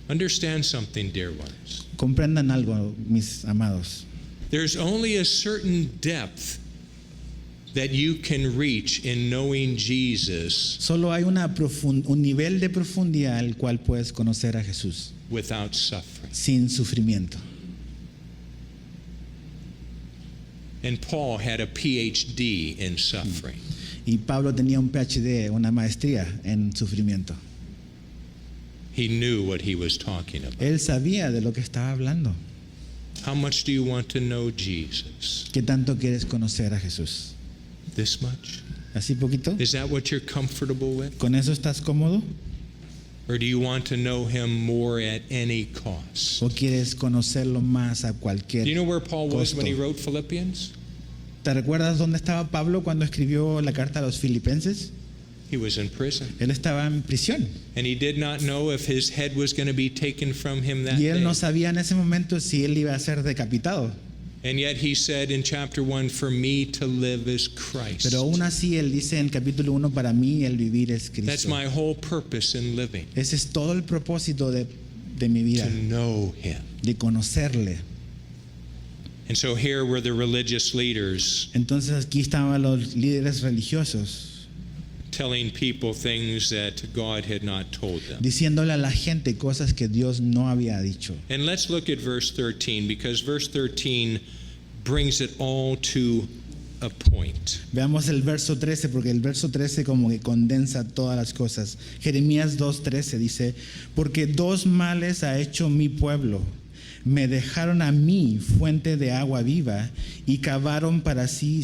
Understand something, dear ones. Comprendan algo, mis amados. There's only a certain depth that you can reach in knowing Jesus Solo hay un nivel de profundidad al cual puedes conocer a Jesús without suffering. sin sufrimiento. And Paul had a PhD in suffering. Y Pablo tenía un PhD, una maestría en sufrimiento. He knew what he was talking about. Él sabía de lo que estaba hablando. How much do you want to know Jesus? ¿Qué tanto quieres conocer a Jesús? This much? ¿Así poquito? Is that what you're comfortable with? ¿Con eso estás cómodo? Or do you want to know him more at any cost? ¿O quieres conocerlo más a cualquier Do you know where Paul was when he costo? wrote Philippians? ¿Te recuerdas dónde estaba Pablo cuando escribió la carta a los filipenses? He was in prison. Él estaba en prisión. And he did not know if his head was going to be taken from him that Y él day. no sabía en ese momento si él iba a ser decapitado. And yet he said in chapter 1, for me to live is Christ. Pero aún así él dice en el capítulo 1, para mí el vivir es That's Cristo. my whole purpose in living, Ese es todo el propósito de mi vida, to know him. de conocerle. And so here were the religious leaders Entonces aquí estaban los líderes religiosos telling people things that God had not told them. diciéndole a la gente cosas que Dios no había dicho. And let's look at verse 13, because verse 13 brings it all to a point. Veamos el verso 13, porque el verso 13 como que condensa todas las cosas. Jeremías 2:13 dice, porque dos males ha hecho mi pueblo. Me dejaron a mí fuente de agua viva y cavaron para sí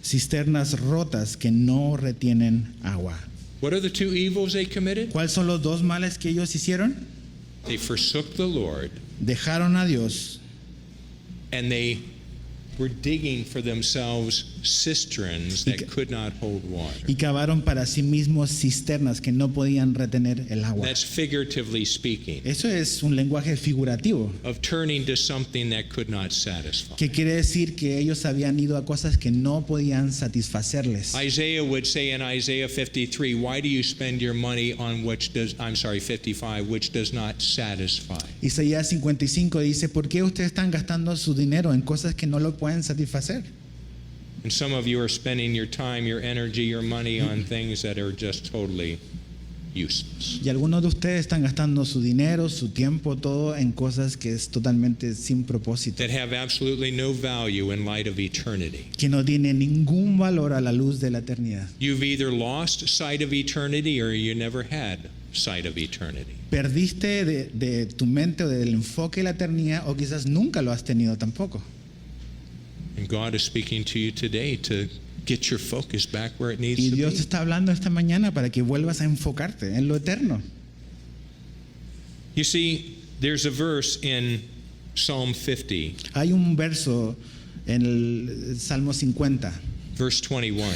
cisternas rotas que no retienen agua. What are the two evils they committed? ¿Cuáles son los dos males que ellos hicieron? They forsook the Lord, Dejaron a Dios and they were digging for themselves cisterns that could not hold water. y cavaron para sí mismos cisternas que no podían retener el agua. That's figuratively speaking, Eso es un lenguaje figurativo, of turning to something that could not satisfy. que quiere decir que ellos habían ido a cosas que no podían satisfacerles. Isaiah would say in Isaiah 53, why do you spend your money on 55, which does not satisfy? Isaías 55 dice, ¿por qué ustedes están gastando su dinero en cosas que no lo pueden satisfacer? And some of you are spending your time, your energy, your money on things that are just totally useless. Y algunos de ustedes están gastando su dinero, su tiempo, todo en cosas que es totalmente sin propósito, That have absolutely no value in light of eternity. que no tienen ningún valor a la luz de la eternidad. You've either lost sight of eternity or you never had sight of eternity. Perdiste de tu mente o del enfoque de la eternidad, o quizás nunca lo has tenido tampoco. And God is speaking to you today to get your focus back where it needs Y to Dios be. está hablando esta mañana para que vuelvas a enfocarte en lo eterno. You see, there's a verse in Psalm 50, Hay un verso en el Salmo 50, verse 21.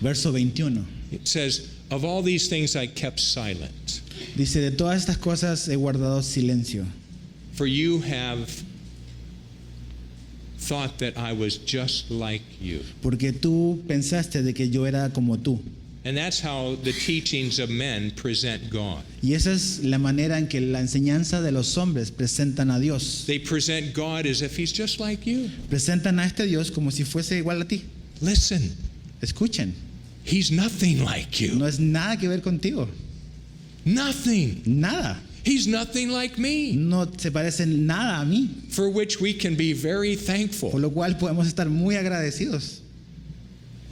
verso 21. It says, "Of all these things I kept silent, Dice, de todas estas cosas he guardado silencio, for you have thought that I was just like you." porque tú pensaste de que yo era como tú. And that's how the teachings of men present God. Y esa es la manera en que la enseñanza de los hombres presentan a Dios. They present God as if he's just like you. Presentan a este Dios como si fuese igual a ti. Listen, Escuchen, he's nothing like you. no es nada que ver contigo. Nothing. Nada. He's nothing like me. No se parece en nada a mí. For which we can be very Por thankful. lo cual podemos estar muy agradecidos.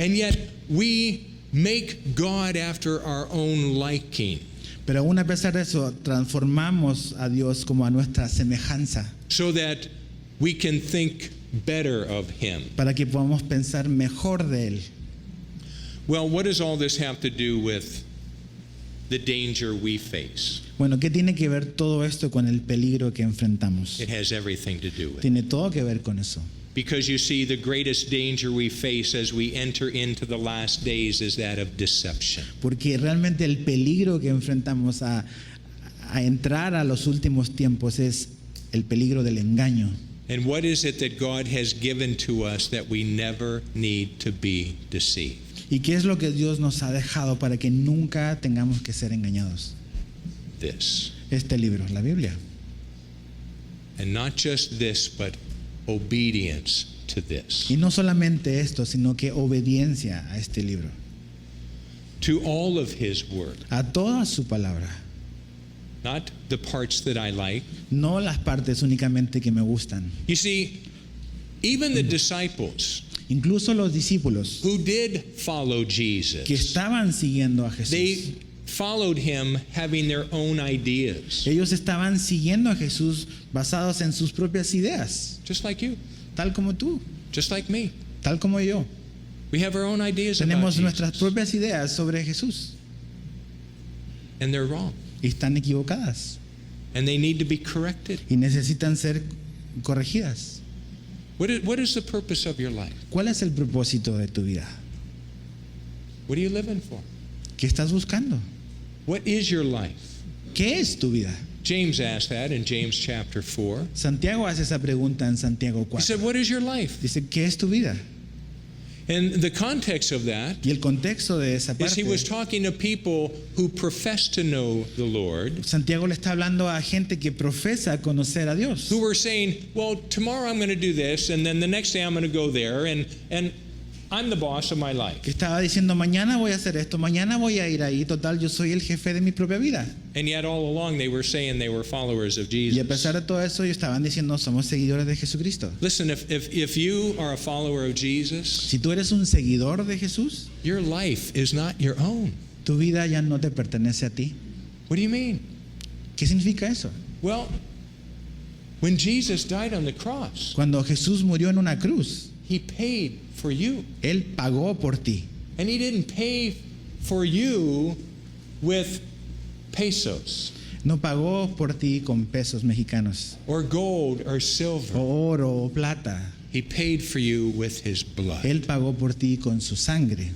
And yet we make God after our own liking, Pero aún a pesar de eso, transformamos a Dios como a nuestra semejanza, so that we can think better of him. para que podamos pensar mejor de Él. Well, what does all this have to do with the danger we face? Bueno, ¿qué tiene que ver todo esto con el peligro que enfrentamos? It has everything to do with it. Tiene todo que ver con eso. Because you see, the greatest danger we face as we enter into the last days is that of deception. Porque realmente el peligro que enfrentamos a entrar a los últimos tiempos es el peligro del engaño. And what is it that God has given to us that we never need to be deceived? ¿Y qué es lo que Dios nos ha dejado para que nunca tengamos que ser engañados? This. Este libro, la Biblia. And not just this, but obedience to this. Y no solamente esto, sino que obediencia a este libro, To all of his word. a toda su palabra. Not the parts that I like. No las partes únicamente que me gustan. You see, even the disciples Incluso los discípulos who did follow que Jesus, estaban siguiendo a Jesús, they followed him having their own ideas. ellos estaban siguiendo a Jesús basados en sus propias ideas, Just like you, tal como tú, just like me. tal como yo. We have our own ideas about Tenemos nuestras Jesus, propias ideas sobre Jesús and they're wrong. y están equivocadas And they need to be corrected. y necesitan ser corregidas. What is the purpose of your life? ¿Cuál es el propósito de tu vida? What are you living for? ¿Qué estás buscando? What is your life? ¿Qué es tu vida? James asked that in James chapter 4. Santiago hace esa pregunta en Santiago He 4. said, what is your life? Dice, ¿qué es tu vida? And the context of that Y el contexto de esa is he was parte, talking to people who profess to know the Lord, Santiago le está hablando a gente que profesa conocer a Dios, who were saying, well, tomorrow I'm going to do this, and then the next day I'm going to go there, and I'm the boss of my life. que estaba diciendo, mañana voy a hacer esto, mañana voy a ir ahí, total, yo soy el jefe de mi propia vida. And yet all along they were saying they were followers of Y a Jesus. pesar de todo eso, ellos estaban diciendo, somos seguidores de Jesucristo. Listen, if you are a follower of Jesus, Si tú eres un seguidor de Jesús, your life is not your own. tu vida ya no te pertenece a ti. What do you mean? ¿Qué significa eso? Well, when Jesus died on the cross, Cuando Jesús murió en una cruz, he paid for you. Él pagó por ti. And he didn't pay for you with pesos No pagó por ti con pesos mexicanos, or gold or silver. o oro o plata. He paid for you with his blood. Él pagó por ti con su sangre.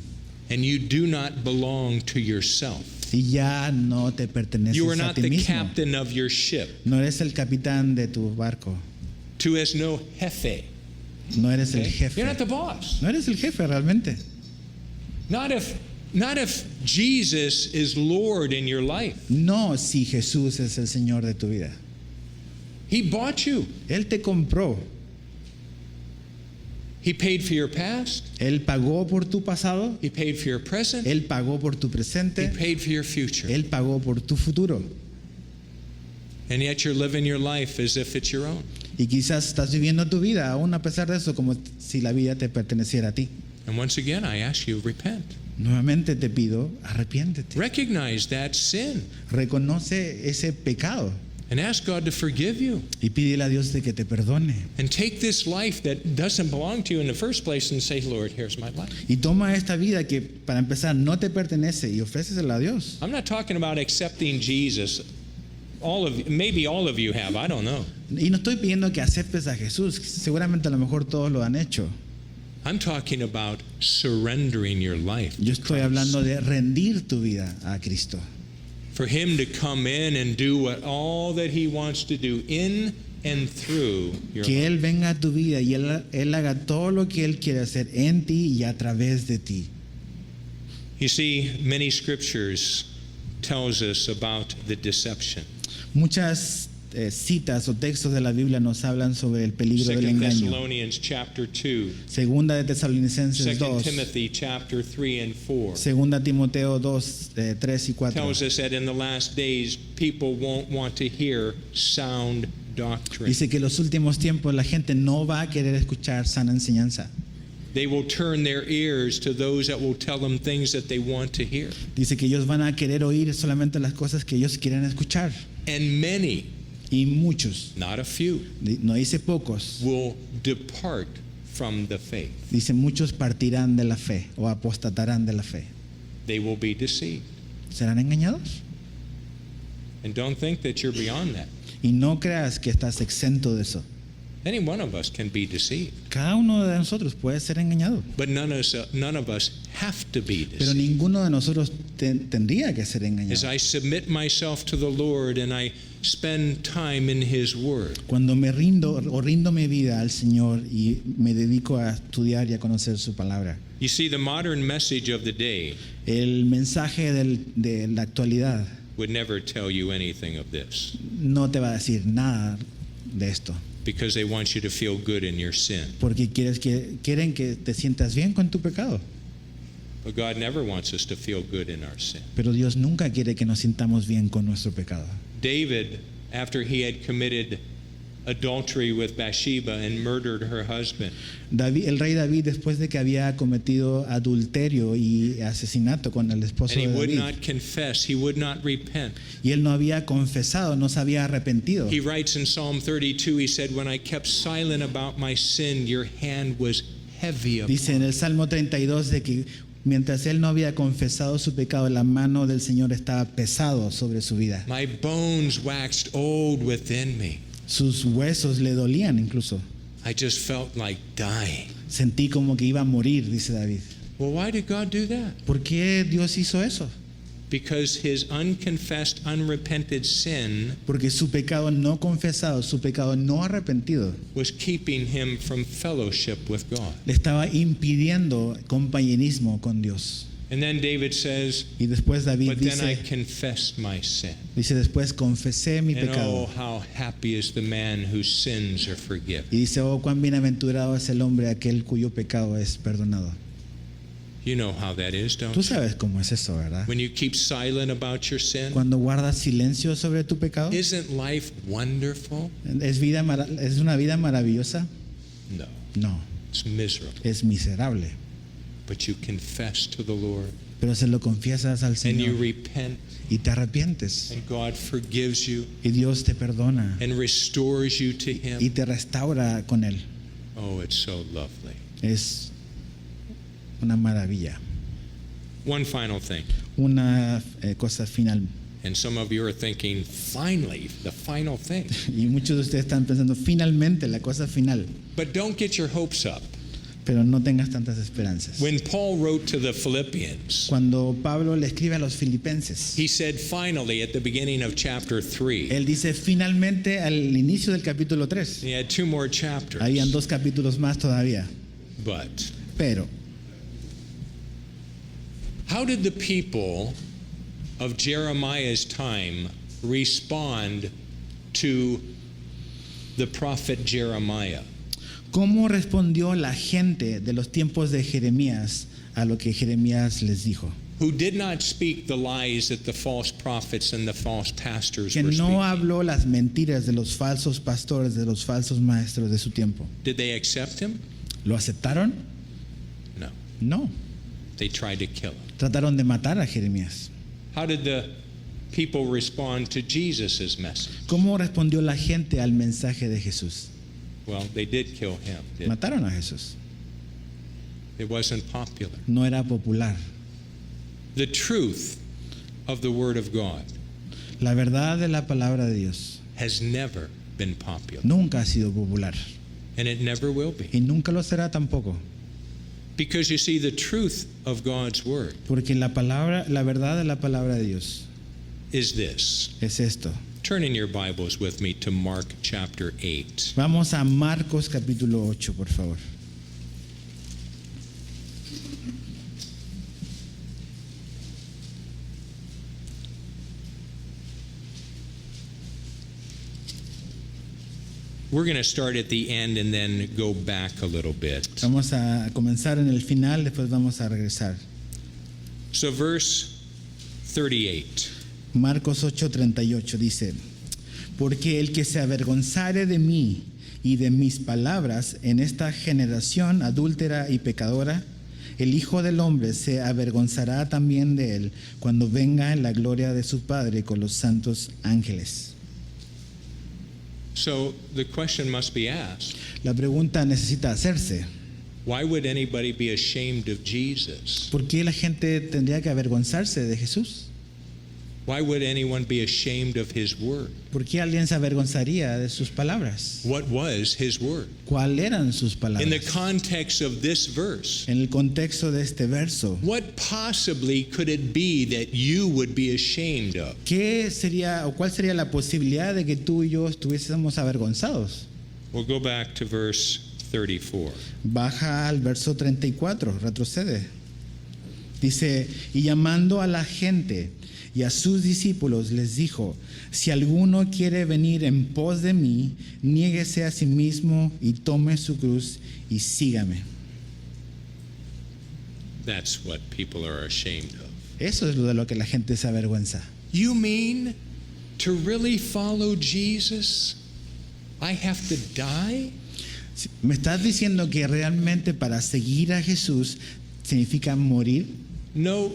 And you do not belong to yourself. Y ya no te perteneces You are a not ti the mismo. captain of your ship. No eres el capitán de tu barco. Tu es no jefe. No eres el Okay? jefe. You're not the boss. No eres el jefe realmente. Not if Jesus is Lord in your life. No si Jesús es el Señor de tu vida. He bought you. Él te compró. He paid for your past. Él pagó por tu pasado, He paid for your present. Él pagó por tu He presente, paid for your future. Él pagó por tu futuro. And yet you're living your life as if it's your own. Y quizás estás viviendo tu vida, aún a pesar de eso, como si la vida te perteneciera a ti. And once again, I ask you, repent. Nuevamente te pido, arrepiéntete. Recognize that sin Reconoce ese pecado and ask God to forgive you. y pídele a Dios de que te perdone. And take this life that doesn't belong to you in the first place and say, Lord, here's my life. Y toma esta vida que, para empezar, no te pertenece y ofrécesela a Dios. I'm not talking about accepting Jesus. Maybe all of you have, I don't know. Y no estoy pidiendo que aceptes a Jesús, seguramente a lo mejor todos lo han hecho. I'm talking about surrendering your life. Yo estoy hablando de rendir tu vida a Cristo. For him to come in and do all that he wants to do in and through your Que life. Él venga a tu vida y Él haga todo lo que Él quiere hacer en ti y a través de ti. You see, many scriptures tells us about the deception. Muchas citas o textos de la Biblia nos hablan sobre el peligro del 2 engaño. Thessalonians chapter 2, Segunda de Tesalonicenses 2 2, Timothy chapter 3 and 4 Segunda Timoteo 2, 3 y 4. tells us that in the last days people won't want to hear sound doctrine. Dice que en los últimos tiempos la gente no va a querer escuchar sana enseñanza. They will turn their ears to those that will tell them things that they want to hear. Dice que ellos van a querer oír solamente las cosas que ellos quieren escuchar. And many, Y muchos, not a few, no dice pocos, will depart from the faith. dice muchos partirán de la fe o apostatarán de la fe. They will be deceived. ¿Serán engañados? And don't think that you're beyond that. Y no creas que estás exento de eso. Any one of us can be deceived. Cada uno de nosotros puede ser engañado, But none of us have to be pero deceived. ninguno de nosotros tendría que ser As engañado. I submit myself to the Lord and I spend time in His Word, Cuando me rindo o rindo mi vida al Señor y me dedico a estudiar y a conocer su palabra. you see, the modern message of the day El mensaje de la actualidad would never tell you anything of this no te va a decir nada de esto, because they want you to feel good in your sin. porque quieren que te sientas bien con tu pecado. But God never wants us to feel good in our sin. Pero Dios nunca quiere que nos sintamos bien con nuestro pecado. David, after he had committed adultery with Bathsheba and murdered her husband, El rey David, después de que había cometido adulterio y asesinato con el esposo and he de would David, not confess, he would not repent. y él no había confesado, no se había arrepentido. He writes in Psalm 32, he said, "When I kept silent about my sin, your hand was heavy upon Dice en el Salmo 32 de que mientras él no había confesado su pecado, la mano del Señor estaba pesado sobre su vida. my bones waxed old within me." Sus huesos le dolían incluso. I just felt like dying. Sentí como que iba a morir, dice David. Well, why did God do that? ¿Por qué Dios hizo eso? Because his unconfessed, unrepented sin Porque su pecado no confesado, su pecado no arrepentido, was keeping him from fellowship with God. le estaba impidiendo compañerismo con Dios. And then David says, Y después David "But then I dice, confessed my sin. después confesé mi And oh, pecado. how happy is the man whose sins are forgiven." Y dice, oh, cuán bienaventurado es el hombre aquel cuyo pecado es perdonado. You know how that is, don't Tú you? sabes cómo es eso, ¿verdad? When you keep silent about your sin, Cuando guardas silencio sobre tu pecado, isn't life wonderful? ¿es una vida maravillosa? No, No, it's miserable. es miserable. But you confess to the Lord Pero se lo confiesas al and you Señor repent, y te arrepientes and God forgives you y Dios te perdona and restores you to y Him. te restaura con Él. Oh, it's so lovely. Es una maravilla. One final thing, Una cosa final. and some of you are thinking, finally, the final thing. Y muchos de ustedes están pensando, finalmente, la cosa final. But don't get your hopes up. Pero no tengas tantas esperanzas. When Paul wrote to the Philippians, Cuando Pablo le escribe a los filipenses, he said finally at the beginning of chapter 3. él dice finalmente al inicio del capítulo 3. He had 2 more chapters. Habían 2 capítulos más todavía. But Pero, how did the people of Jeremiah's time respond to the prophet Jeremiah? ¿Cómo respondió la gente de los tiempos de Jeremías a lo que Jeremías les dijo? Who did not speak the lies that the false prophets and the false pastors Que were no speaking. habló las mentiras de los falsos pastores, de los falsos maestros de su tiempo. Did they accept him? ¿Lo aceptaron? No. No. They tried to kill him. Trataron de matar a Jeremías. How did the people respond to Jesus' message? ¿Cómo respondió la gente al mensaje de Jesús? Well, they did kill him. Mataron a Jesús. It wasn't popular. No era popular. The truth of the Word of God La verdad de la palabra de Dios has never been popular, nunca ha sido popular and it never will be. y nunca lo será tampoco. Because you see, the truth of God's Word Porque la verdad de la palabra de Dios is this. es esto. Turn in your Bibles with me to Mark chapter 8. Vamos a Marcos capítulo 8, por favor. We're going to start at the end and then go back a little bit. Vamos a comenzar en el final, después vamos a regresar. So, verse 38. Marcos 8:38 dice: Porque el que se avergonzare de mí y de mis palabras en esta generación adúltera y pecadora, el Hijo del Hombre se avergonzará también de él cuando venga en la gloria de su Padre con los santos ángeles. So, the question must be asked, La pregunta necesita hacerse: why would anybody be ashamed of Jesus? ¿por qué la gente tendría que avergonzarse de Jesús? Why would anyone be ashamed of his word? ¿Por qué alguien se avergonzaría de sus palabras? What was his word? ¿Cuáles eran sus In palabras? the context of this verse, En el contexto de este verso, what possibly could it be that you would be ashamed of? ¿qué sería o cuál sería la posibilidad de que tú y yo estuviésemos avergonzados? We'll go back to verse 34. Baja al verso 34, retrocede. Dice: y llamando a la gente y a sus discípulos les dijo: si alguno quiere venir en pos de mí, niéguese a sí mismo y tome su cruz y sígame. That's what people are ashamed of. Eso es lo de lo que la gente se avergüenza. You mean to really follow Jesus, I have to die? ¿Me estás diciendo que realmente para seguir a Jesús significa morir? No,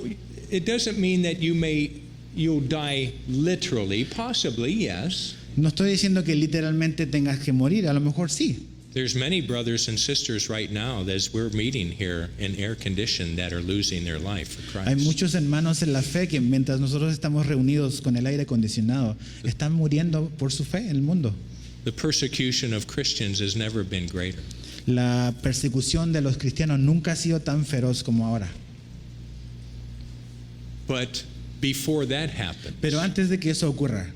it doesn't mean that you'll die literally. Possibly, yes. No estoy diciendo que literalmente tengas que morir, a lo mejor sí. There's many brothers and sisters right now as we're meeting here in air condition that are losing their life for Hay Christ. muchos hermanos en la fe que mientras nosotros estamos reunidos con el aire acondicionado, están muriendo por su fe en el mundo. The persecution of Christians has never been greater. La persecución de los cristianos nunca ha sido tan feroz como ahora. But before that happens, Pero antes de que eso ocurra,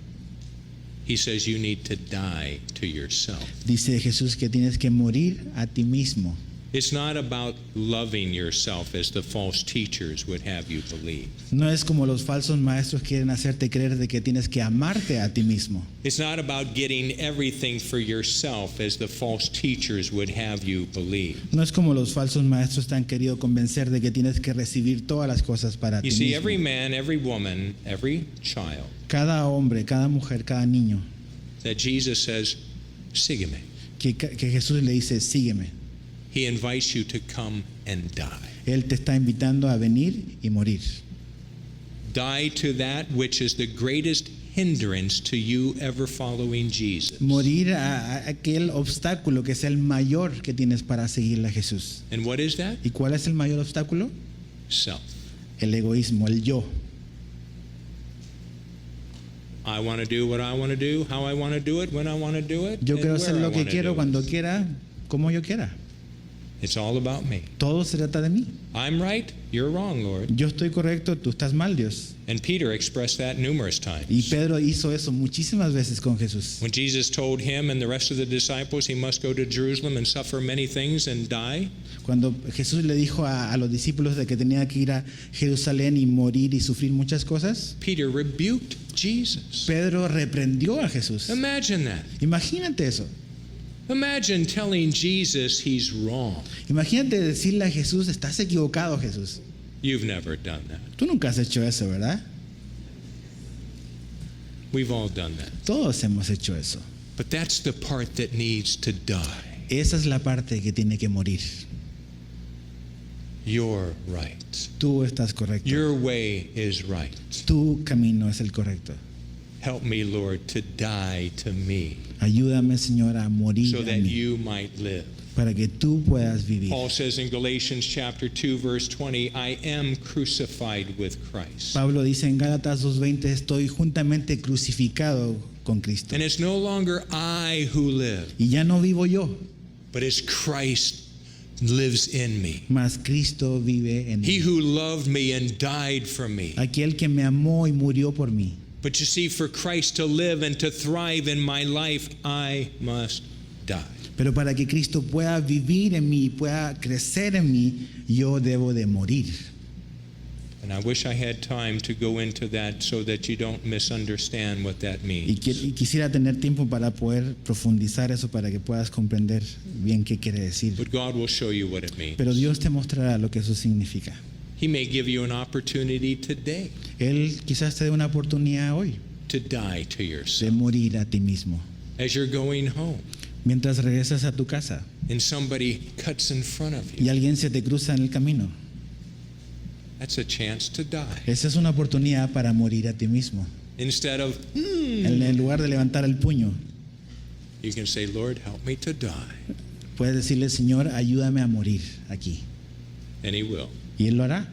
he says you need to die to yourself. dice Jesús que tienes que morir a ti mismo. It's not about loving yourself as the false teachers would have you believe. No es como los falsos maestros quieren hacerte creer de que tienes que amarte a ti mismo. It's not about getting everything for yourself as the false teachers would have you believe. No es como los falsos maestros te han querido convencer de que tienes que recibir todas las cosas para ti You see, mismo. every man, every woman, every child, Cada hombre, cada mujer, cada niño, that Jesus says, sígueme. que Jesús le dice: sígueme. He invites you to come and die. Él te está invitando a venir y morir. Die to that which is the greatest hindrance to you ever following Jesus. Morir a aquel obstáculo que es el mayor que tienes para seguirle a Jesús. And what is that? ¿Y cuál es el mayor obstáculo? Self. El egoísmo, el yo. I want to do what I want to do, how I want to do it, when I want to do it, Yo and quiero where hacer I lo que wanna quiero, do cuando it. quiera, como yo quiera. It's all about me. Todo se trata de mí. I'm right, you're wrong, Lord. Yo estoy correcto, tú estás mal, Dios. And Peter expressed that numerous times. Y Pedro hizo eso muchísimas veces con Jesús. When Jesus told him and the rest of the disciples he must go to Jerusalem and suffer many things and die, Cuando Jesús le dijo a los discípulos de que tenía que ir a Jerusalén y morir y sufrir muchas cosas, Peter rebuked Jesus. Pedro reprendió a Jesús. Imagine that. Imagínate eso. Imagine telling Jesus he's wrong. Imagínate decirle a Jesús, estás equivocado, Jesús. You've never done that. Tú nunca has hecho eso, ¿verdad? We've all done that. Todos hemos hecho eso. But that's the part that needs to die. Esa es la parte que tiene que morir. You're right. Tú estás correcto. Your way is right. Tu camino es el correcto. Help me, Lord, to die to me Ayúdame, Señor, a morir so a that mí, you might live. para que tú puedas vivir. Paul says in Galatians chapter 2 verse 20, I am crucified with Christ. Pablo dice en Gálatas 2:20, estoy juntamente crucificado con Cristo. And it's no longer I who live, Y ya no vivo yo, but it's Christ lives in me. mas Cristo vive en He mí. who loved me and died for me. Aquel que me amó y murió por mí. But you see, for Christ to live and to thrive in my life, I must die. Pero para que Cristo pueda vivir en mí, pueda crecer en mí, yo debo de morir. And I wish I had time to go into that so that you don't misunderstand what that Y means. quisiera tener tiempo para poder profundizar eso, para que puedas comprender bien qué quiere decir. But God will show you what it means. Pero Dios te mostrará lo que eso significa. He may give you an opportunity today Él quizás te dé una oportunidad hoy to die to de yourself morir a ti mismo. as you're going home Mientras regresas a tu casa and somebody cuts in front of y you. alguien se te cruza en el camino, That's a chance to die. esa es una oportunidad para morir a ti mismo. Instead of, En lugar de levantar el puño, you can say, Lord, help me to die. puedes decirle, Señor, ayúdame a morir aquí. And He will. Y Él lo hará.